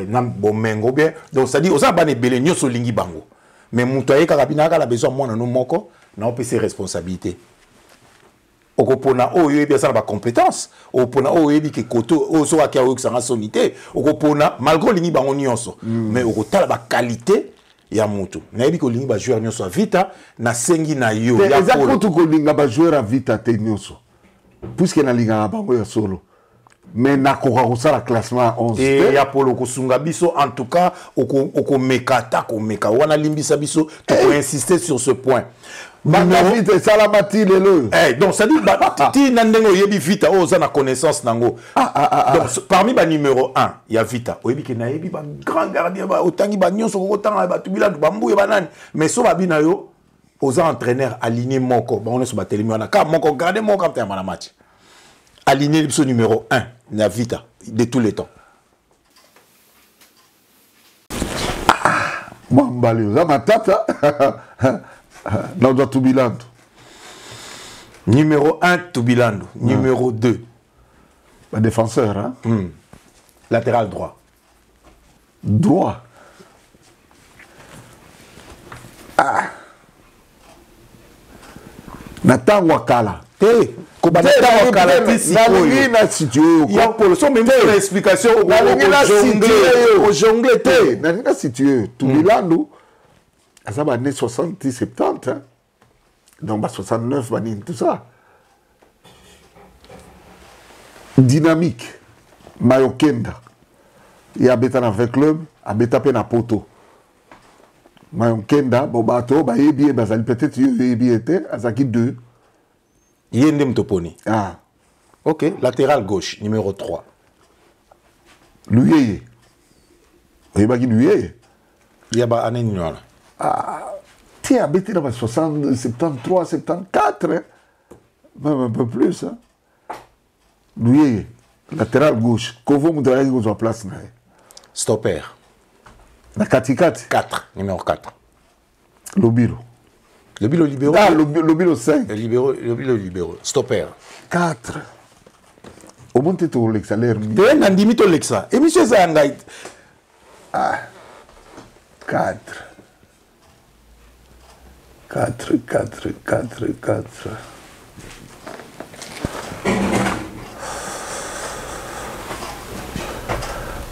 Speaker 1: na bomengo bien. Donc ça dit ozana bana belé nyoso lingi bango. Mais mutu aye kaka binaka la besoin mwana no moko na opese responsabilité. Okopona oyo ebi asala ba compétence okopona oyo ebi ke koto o so akia oyo sanga sonité okopona malgré lingi bango nyonso mais okotala ba qualité ya mutu na ebi ko lingi ba joueur nyonso Vita na sengi na yo
Speaker 2: ya ko koto ko linga ba joueur Vita te nyonso puisque na linga bango ya solo mais na ko sala classement 11
Speaker 1: et ya polo ko sunga biso en tout cas oko mekata ko meka wana limbisa biso tu peux insister sur ce point.
Speaker 2: Vita salamati lelo.
Speaker 1: Donc ça dit ti nandengo yebi Vita o za na connaissance nango. Donc parmi ba numéro 1, il y a Vita. Oyebi ke na yebi ba grand gardien ba otangi ba nyonso ko tanga ba tubila ba mbuye ba nani. Mais so ba bina yo aux entraîneurs aligné moko. Ba on est sur ba télémi wana ka moko garder moko capitaine na match. Aligné le numéro 1, na Vita de tous les temps.
Speaker 2: Mwambali za matata. Dans tout bilan.
Speaker 1: Numéro 1, Tubilando. Numéro 2.
Speaker 2: Un défenseur, hein?
Speaker 1: Latéral droit.
Speaker 2: Droit. Ah. Nathan Wakala.
Speaker 1: Il y a pour le son même l'explication au jonglé.
Speaker 2: N'a situé Tubilando. Ça va année 60-70. Donc 69, tout ça. Dynamique. Mayokenda. Il y a Bétan avec club, a Bétan Pena Poto. Mayokenda, Bobato, Bayebi, Bazali, peut-être Yebi était, Azaki 2.
Speaker 1: Yendem Toponi.
Speaker 2: Ah.
Speaker 1: Ok, latéral gauche, numéro 3.
Speaker 2: Luyeye. Oyebaki Luyeye.
Speaker 1: Il y a Bané Nyola.
Speaker 2: Ah. Tiens, habité dans 60, 73, 74, hein? Même un peu plus. Hein? Luyeye. Latéral gauche. Kovo Moudraï, vous en place.
Speaker 1: Stopper.
Speaker 2: La Katikati.
Speaker 1: 4, numéro 4.
Speaker 2: Lobilo.
Speaker 1: Lobilo libéraux.
Speaker 2: Ah, Lobilo 5.
Speaker 1: Lobilo libéraux. Stopper.
Speaker 2: 4. Au moins, tu as le salaire.
Speaker 1: Tu es un limite Lexa. Et monsieur Zangait.
Speaker 2: Ah. 4. 4.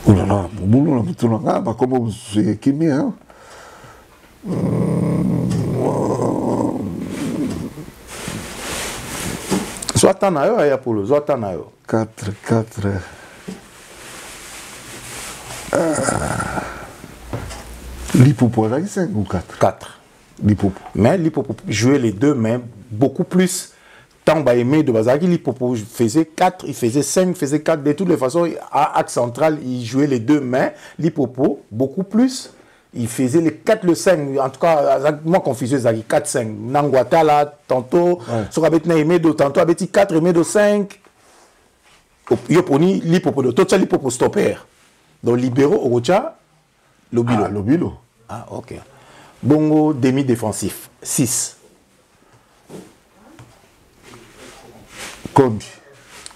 Speaker 2: Oh là là, mon boulot, là, comment vous êtes kimé, hein?
Speaker 1: Soit t'en as eu, Apollo, soit t'en as eu.
Speaker 2: 4. Lipopo, là, 5 ou 4?
Speaker 1: 4.
Speaker 2: Lipopo.
Speaker 1: Mais Lipopo jouait les deux, mais beaucoup plus. Tant aimé de Bazaki, Lipopo faisait 4, il faisait 5, il faisait 4. De toutes les façons, à axe central, il jouait les deux mains. Lipopo, beaucoup plus. Il faisait les 4, le 5. En tout cas, moi, confusé, Zaki 4, 5. Nangwata, là, tantôt, sur Abetna Emedo, tantôt, Abeti 4, Emedo 5. Yoponi, Lipopo, de tout ça, Lipopo stopper. Donc, libéraux, Orocha, Lobilo.
Speaker 2: Ah, Lobilo.
Speaker 1: Ah, ok. Bongo, demi-défensif, 6.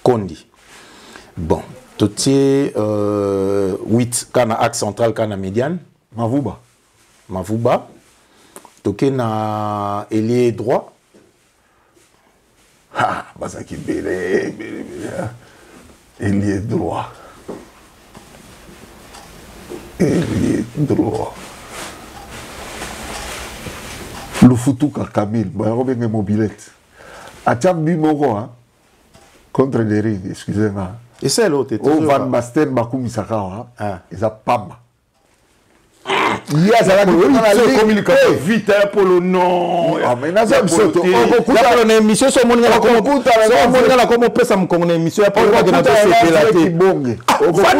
Speaker 1: Kondi. Bon, tout est 8, quand axe central, quand médiane. Mavuba. Toké na ailier droit.
Speaker 2: Ah, Bazaki Bélé. Ailier droit. Le Futuka Kamil, il y a mobilette. Atiam Bimoro, hein? Contre les rings, excusez-moi.
Speaker 1: Et c'est l'autre.
Speaker 2: Oh, Van Basten, Bakumi Sakawa. Ils ont Pamba.
Speaker 1: Il y a ça vite pour le nom.
Speaker 2: Ah, mais n'a pas
Speaker 1: émission sur mon comme on peut ça me connaître émission après Van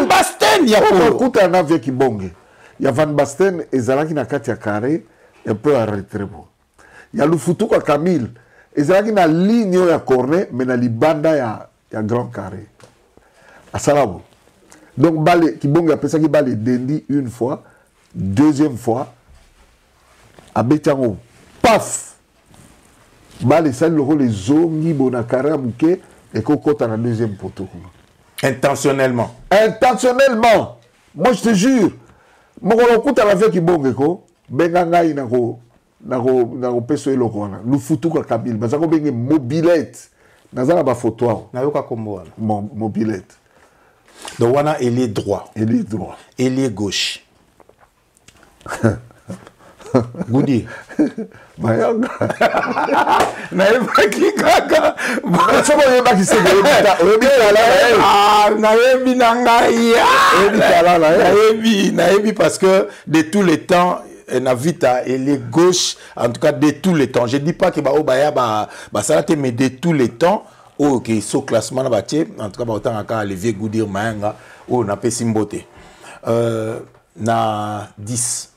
Speaker 1: Basten, il y a
Speaker 2: beaucoup un avion qui bonge. Il y a Van Basten et Zalaki na Katia Carré un peu à retrait. Il y a le Futuka Kamil. Et Zalaki na ligne ya corner mais na libanda ya grand carré. À Salabo. Donc balé qui bonge après ça qui balé dendi une fois. Deuxième fois, à Bétiango, paf! Balé, ça le rôle les zongi bonakara mouké et qu'on dans la deuxième poteau.
Speaker 1: Intentionnellement.
Speaker 2: Intentionnellement! Moi je te jure, moi on a la vie qui bonge ko, benganga inako, nako peso elokona, nous foutu ka kabil, mais ça ko benge mobilette, nazala ba photo.
Speaker 1: Na yoka kombo
Speaker 2: mobilette.
Speaker 1: Donc wana ailier droit.
Speaker 2: Ailier droit.
Speaker 1: Ailier gauche. Goudi.
Speaker 2: Mayanga.
Speaker 1: Naïba qui kaka.
Speaker 2: Ça va yeba qui c'est
Speaker 1: naïbi parce que de tous les temps Navita et les gauches en tout cas de tous les temps. Je dis pas que ça mais de tous les temps OK so classement en tout cas autant ka levier Goudir Mayanga na pesimboté. Na 10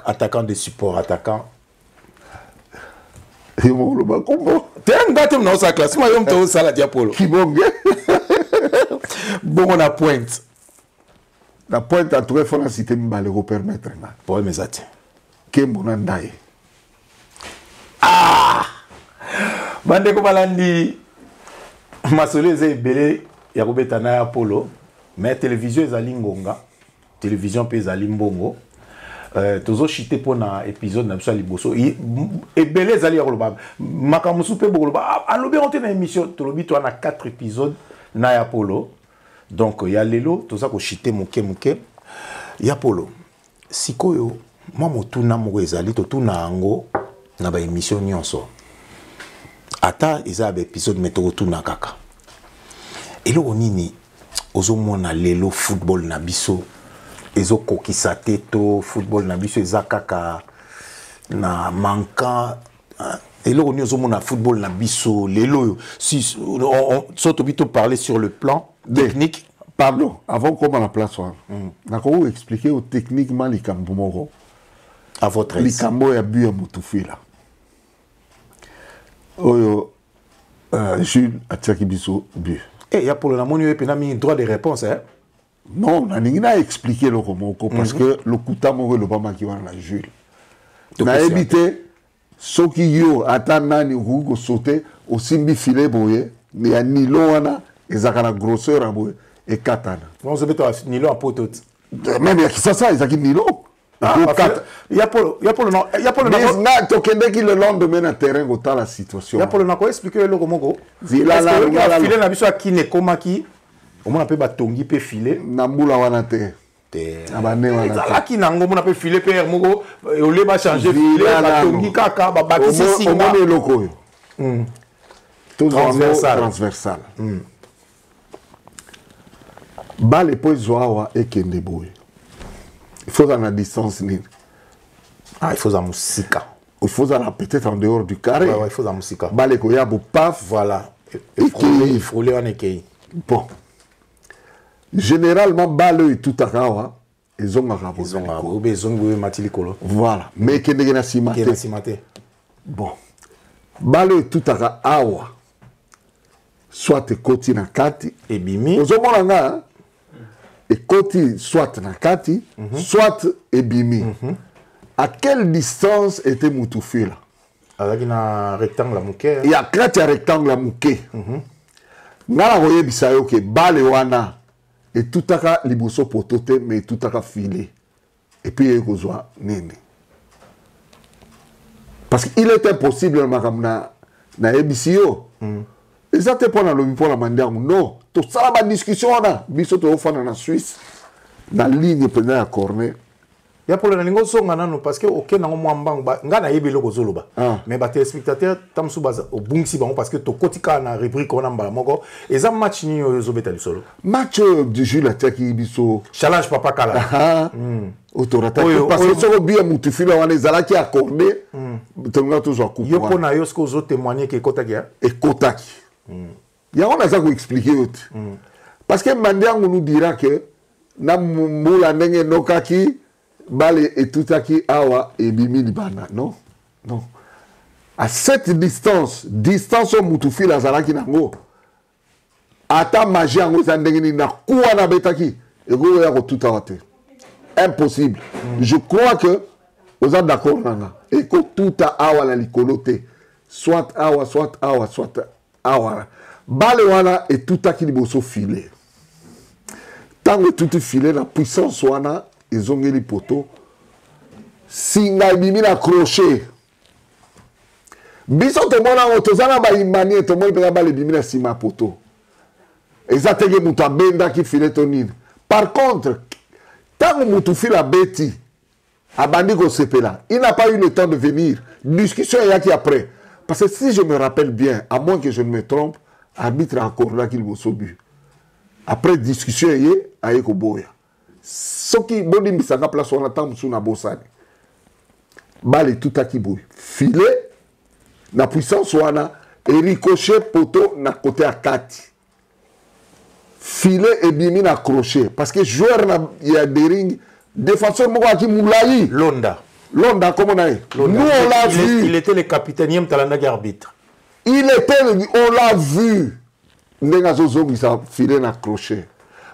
Speaker 1: attaquant de support, attaquant.
Speaker 2: Et mon le bas combo.
Speaker 1: T'es un gars qui dans sa classe, moi je me la diapolo.
Speaker 2: Qui bon.
Speaker 1: Bon on a pointe.
Speaker 2: La pointe à trouver faut la cité m'balle permettre.
Speaker 1: Pour mes atis.
Speaker 2: Qui mon andai.
Speaker 1: Ah! Bande ko balandi masolo eza ebele ya kobeta na ya polo mais télévision ezali ngonga télévision mpe ezali mbongo tozochite mpo na épisode na biso ya liboso ebele ezali ya koloba makambo mosusu mpe bokoloba alobi yango te na émission tolobi toa na 4 épisode na ya polo donc ya lelo toza kochite moke ya polo sikoyo mwa motuna moko ezali totuna yango na baémission nyonso ata eza baépisode me tokotuna kaka eloko nini ozomona lelo football na biso ezokokisa te to football na biso eza kaka na manka eloko nini ozomona football na biso lelo oyo si soto bito parler sur le plan technique.
Speaker 2: Pardon, avant qu'on ait la place, on va expliquer techniquement les cambos.
Speaker 1: À votre aise.
Speaker 2: Les cambos et bu à Moutoufi là. Oyo, Jules a tiré biso bu.
Speaker 1: Et il y a pour le moment un droit de réponse, hein?
Speaker 2: Non, on a expliqué le romoko parce que le kuta moro le bama qui va la Jules. On a évité ceux qui yo attendent ou sauter au simbi filet boye, mais à Niloana, ils ont la grosseur à boye. Et katana.
Speaker 1: On se met à Nilo à potot.
Speaker 2: Même il y a ça, ils ont Nilo.
Speaker 1: Il y a pour le nom. Il y a pour le nom.
Speaker 2: Mais le lendemain à terrain dans la situation.
Speaker 1: Il y a pour le nom. Expliquer le comment.
Speaker 2: Il y a
Speaker 1: filé na biso qui ne koma qui. Au moins on peut batongi pe filé.
Speaker 2: Nambula wana te. Abane wana.
Speaker 1: Ça qui nango on peut filé pe moko au lieu ba changer filé batongi kaka ba bakisi singa.
Speaker 2: On est loko. Tout transversal. Balle pour Zoawa et Kendeboy. Il faut en la distance.
Speaker 1: Ah, il faut la musique.
Speaker 2: Il faut en peut-être en dehors du carré.
Speaker 1: Ouais, il faut la musique.
Speaker 2: Balle ko yabo paf.
Speaker 1: Voilà. Il faut les en équille.
Speaker 2: Bon. Généralement, balle et tout à kawa. Ils ont un rapport.
Speaker 1: Ils ont matilikolo.
Speaker 2: Voilà. Mais Kendegena simate. Bon. Balle et tout à kawa. Soit koti na kati.
Speaker 1: Et bimi.
Speaker 2: Aux hommes et côté soit na kati, soit ebimi. À quelle distance était Moutoufi là?
Speaker 1: Avec un rectangle à mouké.
Speaker 2: Il y a 4 rectangles à mouké. Ngala voye bisayo ke bale wana et tout aka liboso potote mais tout aka filé. Et puis il kozwa nene. Parce qu'il est impossible na ebisio. Et ça te prend dans le pour la manière non. Tout ça la discussion là, biso to ofana na Suisse. Na ligne pendant à corner.
Speaker 1: Il y a pour le ningo songa nano parce que aucun nango mwambang ba ngana yebelo kozoloba. Mais ba téléspectateurs tamsu baza au bungsi bango parce que to kotika na rubrique on mbala moko eza match ni yozobeta lisolo.
Speaker 2: Match du Jules Atiaki biso
Speaker 1: challenge papa kala.
Speaker 2: Autorata parce que soko bien Moutoufi là wana ezalaki accordé. Tonga toujours coupe.
Speaker 1: Yo pona yo sko zo témoigner que kotaki ya.
Speaker 2: Et kotaki. Il y a un qui expliquer parce que Mandiang nous dira que na mula nenge nokaki bale et tout aki awa et bimi libana non à cette distance au Moutoufi la zalaki nango ata magie ngo zandengeni na kuwa na betaki et go ya ko tout awate impossible je crois que vous êtes d'accord nanga et que tout awa la likolote soit awa bale wana et tout à qui liboso filé. Tant que tout filé, la puissance wana, ils ont les poteaux. Singa bimi na crochet. Biso to mona otozana ba imani to mo pega bale bimi na sima poteau. Exactement muta benda qui filé tonine. Par contre, tant que mutu fila beti abandi ko sepela, il n'a pas eu le temps de venir. Discussion il y a qui après. Parce que si je me rappelle bien, à moins que je ne me trompe, arbitre encore là qu'il va but. Après discussion, il y a un boya. Ce qui boni misanga place on attend sous na bossani. Balle tout à qui boy. Filet, na puissance wana et ricochet poteau na côté à 4. Filet et bimi na crochet parce que joueur il y a des rings défenseur moko qui moulayi Londa comment on a eu. Nous on l'a vu.
Speaker 1: Il était le capitaine talanda arbitre.
Speaker 2: On l'a vu. Ndenga zozo bisa filé na crochet.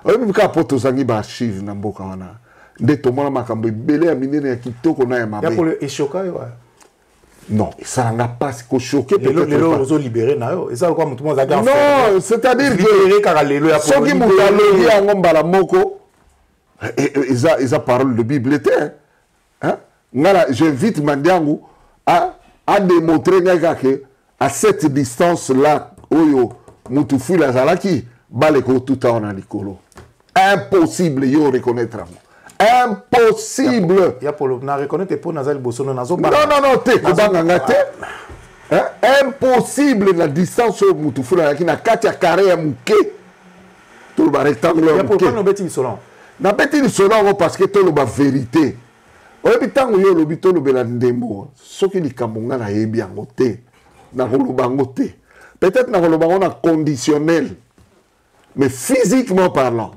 Speaker 2: Oyebi ka poto zangi ba archive na mboka wana. Nde tomona makambo ebele ya minene ya kitoko na ya mabe.
Speaker 1: Ya pour le échoka yo.
Speaker 2: Non, ça n'a pas choqué.
Speaker 1: Les libérés, et ça, quoi, tout le monde a gagné.
Speaker 2: Non, c'est-à-dire que ceux qui m'ont dit à Ngombala Moko, ils ont parlé de Bible. Hein? J'invite Mandiangou à démontrer que à cette distance-là, Oyo, Moutoufoui Lazalaki, Baleko tout en Alikolo. Impossible, yo reconnaître. Impossible.
Speaker 1: Il y a pour le reconnaître pour Nazal Bossono Nazo.
Speaker 2: Non, t'es impossible la distance au Moutoufoui Lazalaki, na Katia Carré à Mouké. Tout le rectangle.
Speaker 1: Il y a pour le bêtis Solon.
Speaker 2: Na bêtis Solon parce que tout le vérité. Oyebi tango yo lobi to lobela ndembo soki likambo na yebi yango te na kolobango te peut-être na kolobango na conditionnel mais physiquement parlant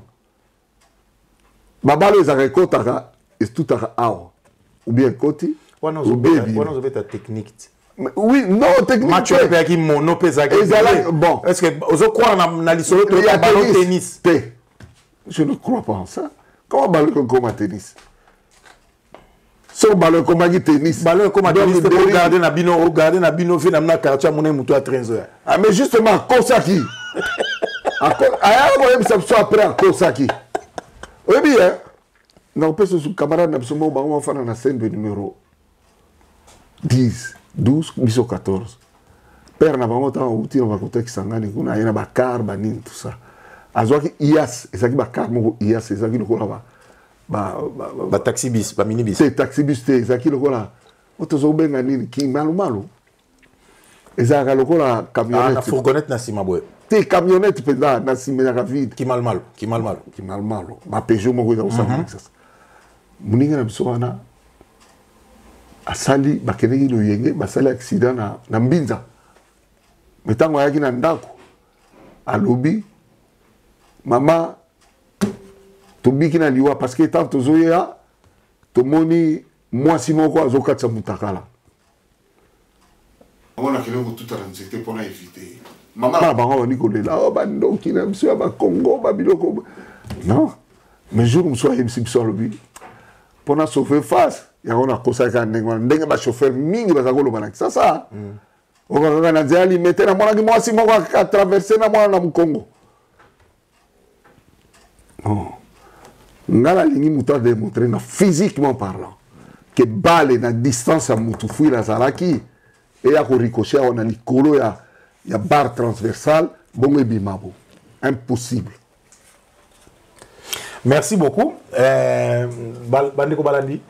Speaker 2: babalo ezaka ekotaka etutaka awa ou bien koti
Speaker 1: ou bien ta technique.
Speaker 2: Oui, non, technique.
Speaker 1: Match qui mono pesaki.
Speaker 2: Bon.
Speaker 1: Est-ce que vous croyez na lisolo to ballon tennis?
Speaker 2: Je ne crois pas en ça. Comment ballon comme tennis? Son ballon comme un tennis.
Speaker 1: Ballon comme un tennis. Regardez na bino fait na quartier mon muto à 13h.
Speaker 2: Ah mais justement Kosaki. Après à Kosaki. Oui bien. Non peut se camarade na somo ba on fa na scène de numéro 10, 12, 14. Père na bango ta outi on va côté Kisangani kuna yana bakar banin tout ça. Azwaki IAS, ezaki bakar mo IAS ezaki lokola ba
Speaker 1: taxi bis, ba minibus.
Speaker 2: C'est taxi bus te ezaki lokola. Otozo benga nini ki malu. Ezaka lokola camionnette.
Speaker 1: Na fourgonnette na sima boy.
Speaker 2: Te camionnette penda na sima ya vide.
Speaker 1: Ki mal.
Speaker 2: Ma Peugeot mo ko za ça. Muninga na biso wana asali bakeneki lo yenge basali accident na Mbinza. Metango yaki na ndako. Alobi mama tobiki na liwa parce que tant tozoya tomoni mwasi moko azokatisa mutakala. On a keloko tout à l'anxiété pour éviter. Maman na bango bani kolela o bandoki na biso ya ba Congo ba biloko. Non. Mais jour mso yebisi biso alobi pour sauver face ya ona kosaka ndenge ba chauffeur mingi bazakolo bana ça. On va organiser alimenter na mwana ki mwasi moko a traverser na mwana na Mukongo. Non. Ngala lingi muta démontrer na physiquement parlant que balle na distance à Moutoufoui la Zalaki et ya ko ricocher on a likolo ya barre transversale bon ebimabo. Impossible.
Speaker 1: Merci beaucoup. Bandeko Balandi.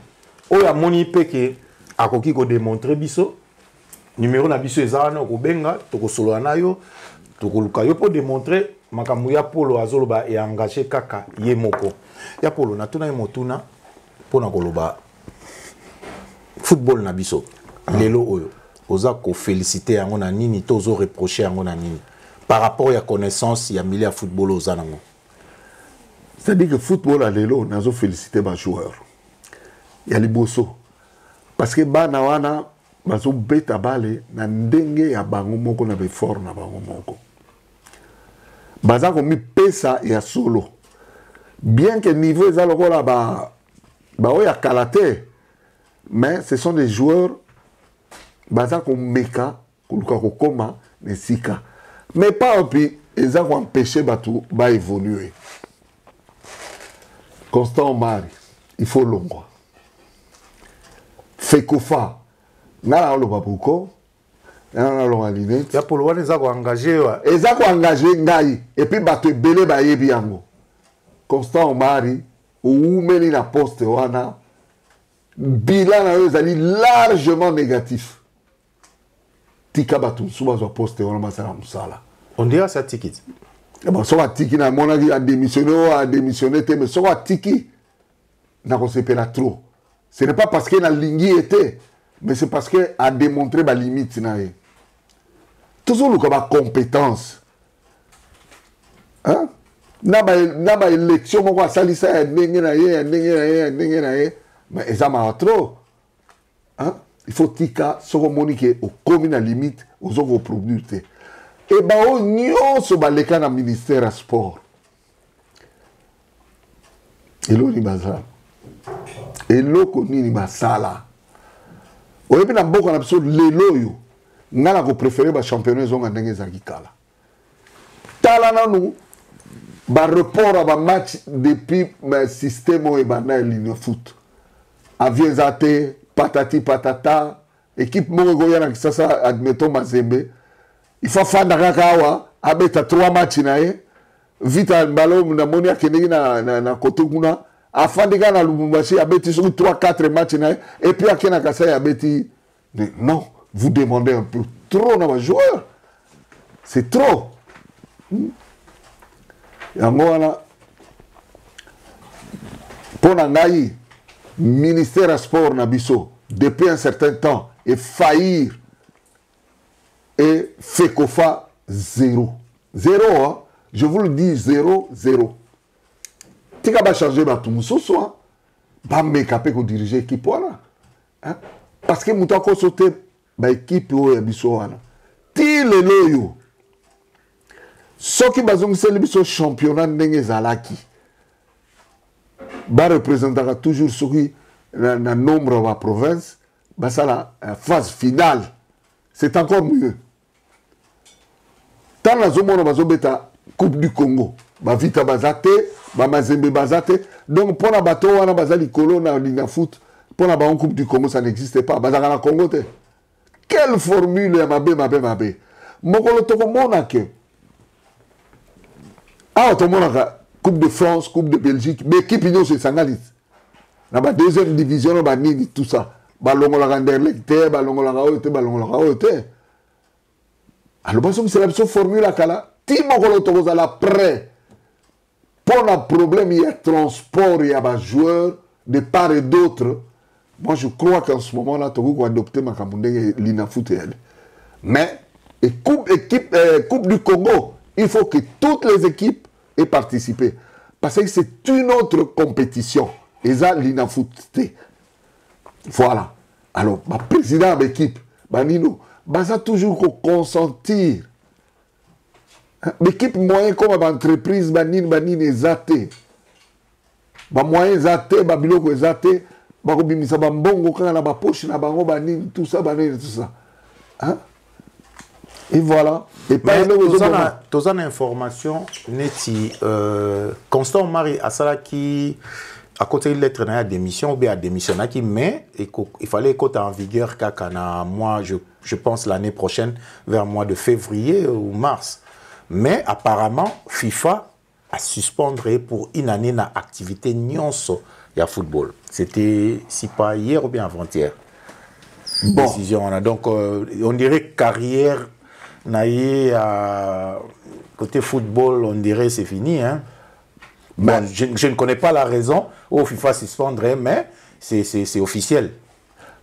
Speaker 1: Oya moni peke akoki ko démontrer biso numéro na biso ezana ko benga to ko solo nayo to ko luka yo pour démontrer makambo ya Polo azoloba e engagé kaka ye moko. Ya Polo na tuna motuna pona koloba football na biso lelo oyo oza ko féliciter yango na nini tozo reprocher yango na nini par rapport ya connaissance ya milieu ya football ozanango.
Speaker 2: C'est-à-dire que football à lelo nazo féliciter ba joueur. Ya liboso parce que bana wana bazo beta bale na ndenge ya bango moko na be fort na bango moko. Baza ko mi pesa ya solo. Bien que niveau za lokola ba oya kalate mais ce sont des joueurs baza ko meka kuluka ko koma nesika. Mais pas puis eza ko empêcher batu ba évoluer. Constant Mari, il faut longo. Fekofa, nala lo babuko, nala lo alinete.
Speaker 1: Ya Polo wana eza ko engagé wa.
Speaker 2: Eza ko engagé ngai et puis bato belé ba yebi yango. Constant Mari, oumeli na poste wana, bilan na yo ezali largement négatif. Tika bato suba zo poste wana masala musala.
Speaker 1: On dirait ça ticket.
Speaker 2: Bon, so atiki na monaki a démissionné, mais so atiki na kosepela trop. Ce n'est pas parce que na lingi était, mais c'est parce que a démontré ba limite na ye. Toujours le ba compétence. Hein? Na ba élection moko salisa ya ndenge na ye, mais ezama trop. Hein? Il faut tika soko monike au komi na limite ozoko produire. Et bah on nyonso baleka na ministère à sport. Elo ni bazala. Elo ko nini basala. oyebi na mboka na biso lelo oyo nga na kopréféré bachampionnat ezonga ndenge ezalaki kala tala nanu bareport ya bamatch depuis système oyo ebanda ya ligne foot avion eza te patati patata équipe moko ekoya na kisasa admettons Mazembe il faut fanda kaka awa abeta 3 match na ye vita balo namoni akendeki na kote kuna afandi kaka na Lubumbashi abeti soki 3-4 match na ye et puis ake na Kasai abeti non vous demandez un peu trop na bajoueur c'est trop yango wana mpo na ngai ministère ya sport na biso depuis un certain temps et faillir et FECOFA 0 hein? Je vous le dis 0 tika ba changer bato mosusu ba mekape ko diriger équipe wana parce que mutu akosote ba équipe oyo ya biso wana ti lelo oyo soki bazongiseli biso championnat ndenge ezalaki barepresentaka toujours soki na nombre ya baprovince basala phase finale c'est encore mieux tant nazomona bazobeta coupe du Congo bavita baza te bamazembe baza te donc mpona bato wana baza likolo na ligne foot mpona bango coupe du Congo ça n'existe pas bazaka na Congo te quelle formule ya mabe mokolo tokomona ke awa tomonaka coupe de France coupe de Belgique mais équipe nyonso esangani na ba deuxième division na banini tout ça balongolaka Anderlecht te balongolaka oyo te alors basongisela biso formule akala ti mokolo tokozala prêt pour un problème il y a transport il y a des joueurs de part et d'autre moi je crois qu'en ce moment là Togo va adopter ma kamundenge lina foot mais et coupe du Congo il faut que toutes les équipes aient participé parce que c'est une autre compétition et ça lina foot voilà alors ma président de l'équipe banino baza toujours consentir l'équipe moyen comme entreprise banine ezate ba moyen ezate ba biloko ezate ba ko bimisa ba mbongo kanga na ba poche na bango banine tout ça hein et voilà et pas
Speaker 1: tous en information neti Constant Mari asala qui à côté de lettre na démission ou bien démissionner qui mais il fallait côté en vigueur kakana moi je pense l'année prochaine vers le mois de février ou mars. Mais apparemment, FIFA a suspendu pour une année na activité nyonso ya football. C'était si pas hier ou bien avant-hier. Bon. Décision. Donc on dirait carrière naïe à côté football, on dirait c'est fini. Hein? Bon, je ne connais pas la raison où FIFA suspendrait, mais c'est officiel.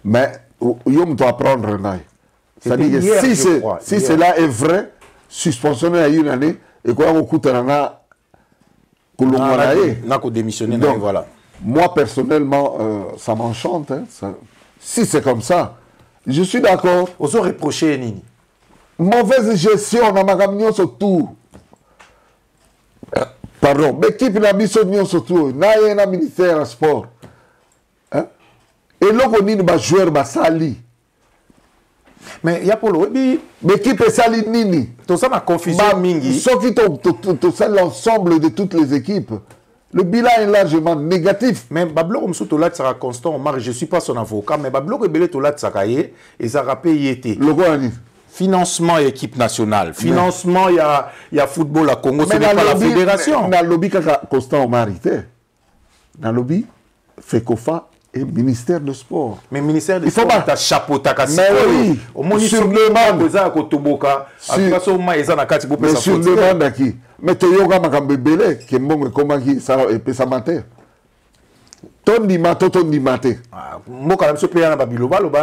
Speaker 2: Mais on doit apprendre naïe. C'est-à-dire que si cela est vrai, suspensionné à une année, et quoi on coûte n'a
Speaker 1: démissionné. Voilà.
Speaker 2: Moi personnellement, ça m'enchante. Hein, si c'est comme ça, je suis d'accord.
Speaker 1: On se reprocher Nini.
Speaker 2: Mauvaise gestion dans ma camion surtout. Pardon, mais qui peut la mission surtout? N'a un ministère de sport. Hein? Et là on dit que joueur va sali.
Speaker 1: Mais il y a pour le
Speaker 2: mais qui peut salir Nini?
Speaker 1: Tout ça, ma confusion mingi.
Speaker 2: Sauf qui tout l'ensemble de toutes les équipes. Le bilan est largement négatif.
Speaker 1: Mais Bablo comme ça, là sera constant. Je ne suis pas son avocat, mais Bablo comme belé là sakaye et ça rappelle yété.
Speaker 2: Le quoi dit?
Speaker 1: Financement et équipe nationale. Financement il y a football à Congo, ce n'est pas la fédération.
Speaker 2: Dans le lobby constant Marité. Dans le lobby FECOFA et ministère de sport.
Speaker 1: Mais ministère de sport, tu as chapeau, tu as
Speaker 2: mais oui, sur demande. Mais sur demande à qui? Mais tu as un bébé qui est bon comment qui ça peut s'amater. Ton dimato.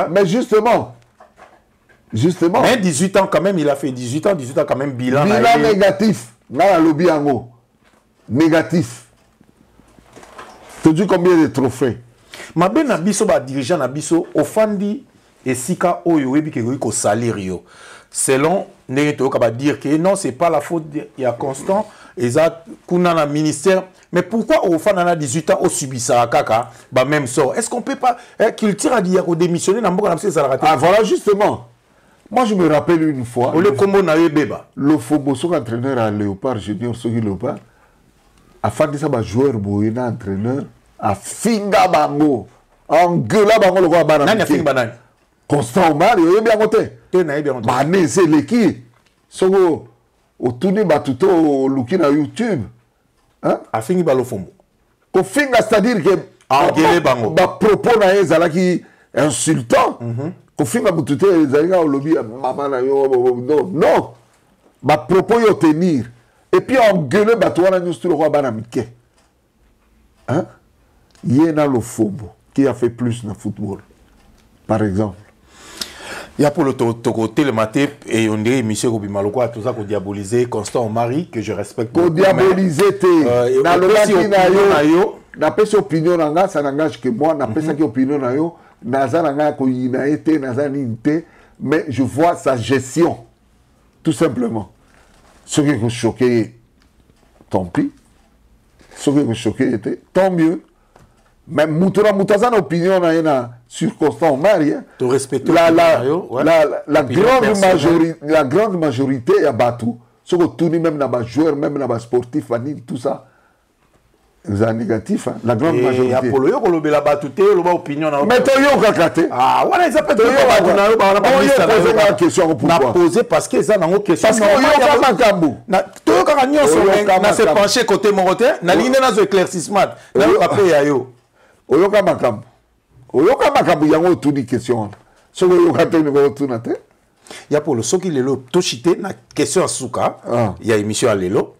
Speaker 2: Mais justement.
Speaker 1: Mais 18 ans quand même, il a fait 18 ans quand même bilan.
Speaker 2: Bilan négatif. Là, le lobby en haut. Négatif. Tu dis combien de trophées?
Speaker 1: Mabe na biso ba dirigeant na biso ofandi esika oyo webi ke ko salaire yo selon ndenge to ka ba dire que non c'est pas la faute il y a Constant eza kuna na ministère. Mais pourquoi au fan à 18 ans au subissa kaka bah même sort? Est-ce qu'on peut pas qu'il tire à dire au démissionner dans beaucoup
Speaker 2: Ah voilà justement. Moi je me rappelle une fois.
Speaker 1: Le combo na beba.
Speaker 2: Le Fobo son entraîneur à Léopard Junior Sogi Léopard. A fait ça ba joueur boyena entraîneur a finga bango. En gueule bango le roi banane.
Speaker 1: Nani a finga banane.
Speaker 2: Constant Omar il bien monté.
Speaker 1: Tu n'as bien monté.
Speaker 2: Bah né c'est l'équipe. Sogo au tourner batuto au looking na YouTube. Hein?
Speaker 1: A fini balo fombo.
Speaker 2: Au finga c'est-à-dire que ba propos na ezalaki insultant. Au finga batuto ezalika au lobby maman na yo non. Ba propos yo tenir. Et puis en gueule batouana nous sur le roi banamike. Hein? Yena le Fobo qui a fait plus dans le football. Par exemple.
Speaker 1: Il y a pour le côté le matin et on dirait Michel Robimaloko a tout ça qu'on diabolisé Constant Omari que je respecte. Qu'on
Speaker 2: diabolisé te. Dans le cas n'a pas opinion nanga ça n'engage que moi n'a pas ça opinion na yo naza nanga ko yina été naza ninte mais je vois sa gestion tout simplement. Ce qui est choqué tant pis. Ce qui est choqué était tant mieux. Mais Moutoura Moutazan opinion na sur Constant Omari.
Speaker 1: Tu respectes
Speaker 2: la grande majorité est à Batou. Ce que tout même dans joueur, même dans sportif, tout ça. C'est négatif, hein? La grande majorité.
Speaker 1: Et Apollo, il y a la Batouté, il y a opinion.
Speaker 2: Mais tu as
Speaker 1: ah, voilà, ils appellent la question. On a posé parce que ça n'a pas question. Parce qu'il y a un macambo. Tu as un macambo. On s'est penché côté Moroté. On a ligne dans l'éclaircissement. On a pas yo.
Speaker 2: Oyoka makambo. Oyoka makambo yango tuni question. Ce que yoka tuni ko tunate.
Speaker 1: Ya pour le soki lelo to chité na question asuka. Il y a émission à lelo.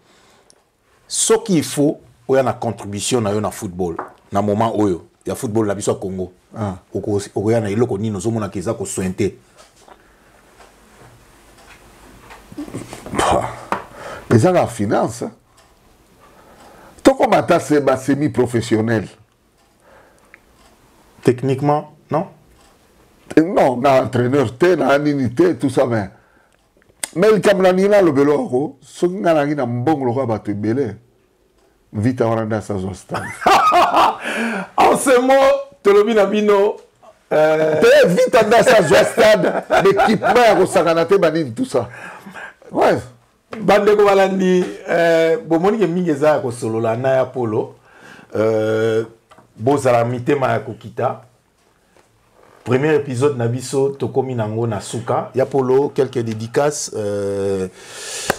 Speaker 1: Ce qu'il faut oya na contribution na yo na football. Na moment oyo ya football la biso Congo. Okoya na iloko nino zo mona keza ko sointe.
Speaker 2: Mais ça la finance. Tant qu'on m'a c'est semi-professionnel.
Speaker 1: Techniquement, non?
Speaker 2: Non, on a entraîneur, on a unité, tout ça, mais le Camerounais, le Bélo, ce qui a un bon roi va te belé. Vite à Oranda, ça se
Speaker 1: en ce moment, Tolobi Nabino.
Speaker 2: Vite à Oranda, ça se stade. L'équipement, au Saganate, Banine, tout ça. Ouais.
Speaker 1: Bandeko Balandi, Bomoni Mingeza, ko solo la Naya Polo. Bozala mitema ya kokita. Premier épisode Nabiso Tokomi Nango Nasuka. Ya Polo quelques dédicaces.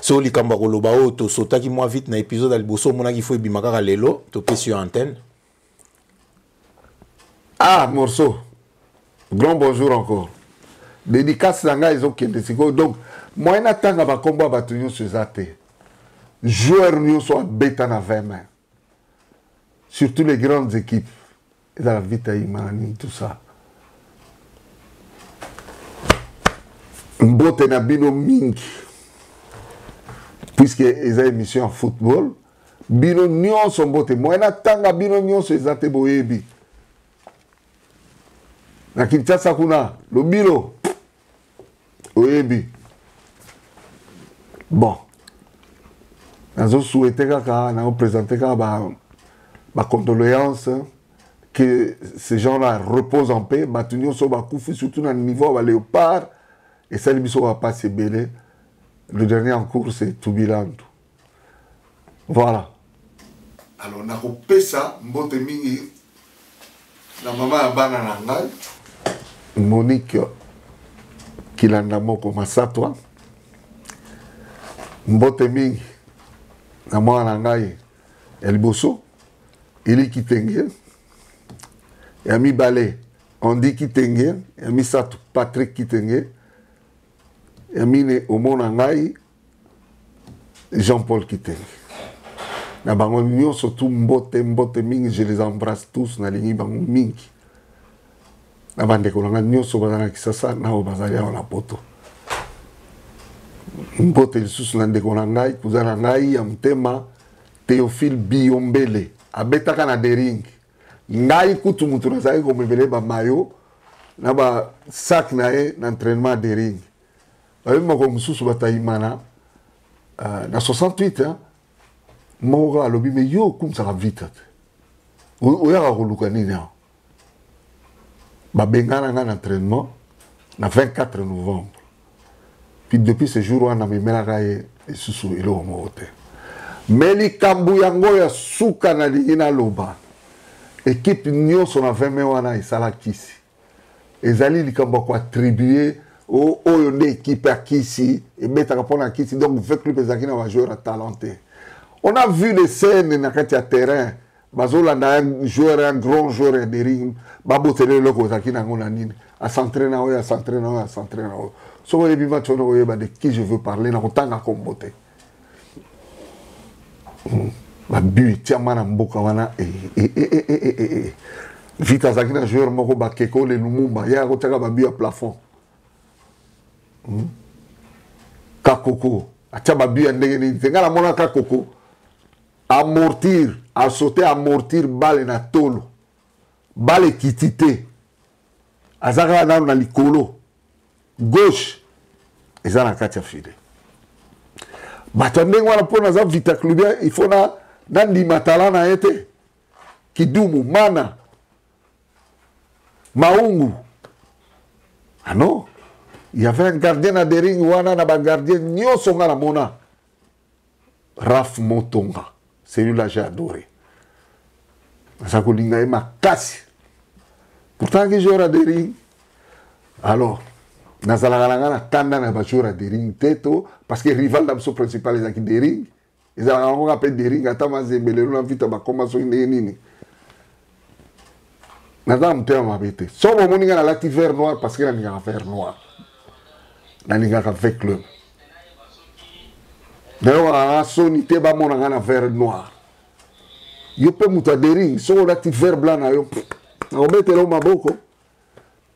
Speaker 1: So likamba kolobao to sotaki moi vite na épisode aliboso monaki fo bimaka lelo to pe sur antenne.
Speaker 2: Ah morceau. Grand bonjour encore. Dédicace nanga ils ont kende siko donc moi na tanga ba komba batunyo sezate. Joueur nyo so beta na 20 mains. Surtout les grandes équipes. Dans la Vitaïmani, tout ça. Mbote na bino mingi. Puisque ils ont émission en football. Bino nyon son bote. Moi, na tanga bino nyon so ezate boyebi. Na Kinshasa kuna. Le bino. Oyebi. Bon. Nous avons souhaité kaka, nous avons présenté kaka ma condoléance que ces gens-là reposent en paix. Matunio soba koufi surtout dans le niveau à Léopard et ça ne va pas se belé. Le dernier en cours c'est Toubiland. Voilà. Alors on a coupé ça, mbote mingi la maman a banana ngai Monique kilanda moko masatwa mbote mingi na mwana ngai Elboso ili kitenge yami balé on dit kitenge yami satu Patrick kitenge yami ne omona ngai Jean-Paul kitenge na bango nyonso surtout mbote mingi je les embrasse tous na lingi bango mingi na bandeko na nyonso bazana kisasa na bazali na poto mbote lisusu na ndeko na ngai kuzana ngai ya mtema Théophile Biombele abetaka na dering ngai kutu mutu nazali komebele ba mayo na ba sac na e na entraînement dering ba moko mususu bataimana na 68 hein Mora alobi mais yo comme ça va vite. Oya koluka nini. Ba bengana nga entraînement na 24 novembre. Puis depuis ce jour on a mis melaka et susu ilo mo hotel. Meli kambu yango ya suka na lingina loba. Équipe nyonso na 20 mai wana isala kisi. Ezali likambo ko attribuer au oyo équipe à kisi et mettre à kisi donc veut club ezaki na joueur talenté. On a vu les scènes na kati ya terrain. Bazola na un joueur, un grand joueur de ring, babotele loko zaki na ngona nini. A s'entraîner à s'entraîner. So les biva chono oye de qui je veux parler na kotanga kombote. Ba bu tiamana mboka wana Vita zaki na joueur moko ba keko le Lumumba, ya kotaka ba bu à plafond. Kakoko, atia ba bu ndenge ni, ngala mona kakoko. Amortir, à sauter, amortir balle na tolo. Balle kitité. Azaka na likolo. Gauche. Eza na kati ya file. Batande ngwana pona za Vita Clubia, il faut na ndimatala na ete. Kidumu, Mana. Maungu. Ah non. Il y avait un gardien à Dering, wana na ba gardien nyonso nga na mona. Raf Motonga. Celui-là, j'ai adoré. Sakolinga ma casse. Pourtant, que j'aurai des rings. Alors, Nazalagalanga, tanda na bachura des rings teto, parce que rival d'abso principal est des rings. Ils ont appelé des rings, attends, Zembele, on a vite à commencer une nini. Nadam te ma bête. Son moment, il y a la vert noir parce qu'il y a un vert noir. Il y a un vert club. D'ailleurs, à sonité, bah mon angana vert noir. Yo peux mouta dering, so la petite vert blanc na yo. On met le maboko.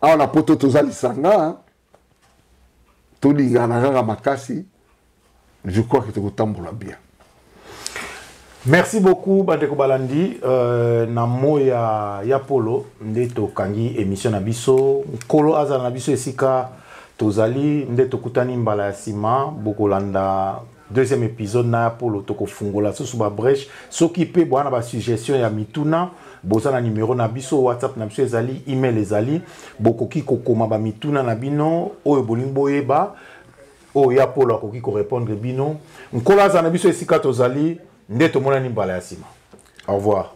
Speaker 2: Ah on a poto tozali sanga. To linga na nga makasi. Je crois que tu kotambola bien.
Speaker 1: Merci beaucoup Bandeko Balandi na moya ya polo ndeto kangi émission na biso kolo azana na biso esika tozali ndeto kutani mbala ya sima bokolanda deuxième épisode na polo toko fungola so ba brèche soki pe bwana ba suggestion ya mituna boza na numéro na biso WhatsApp na biso ezali email ezali bokoki kokoma ba mituna na bino oyo bolingo yeba o ya polo akoki ko répondre bino nkola za na biso esika tozali ndeto mona ni mbala ya sima au revoir.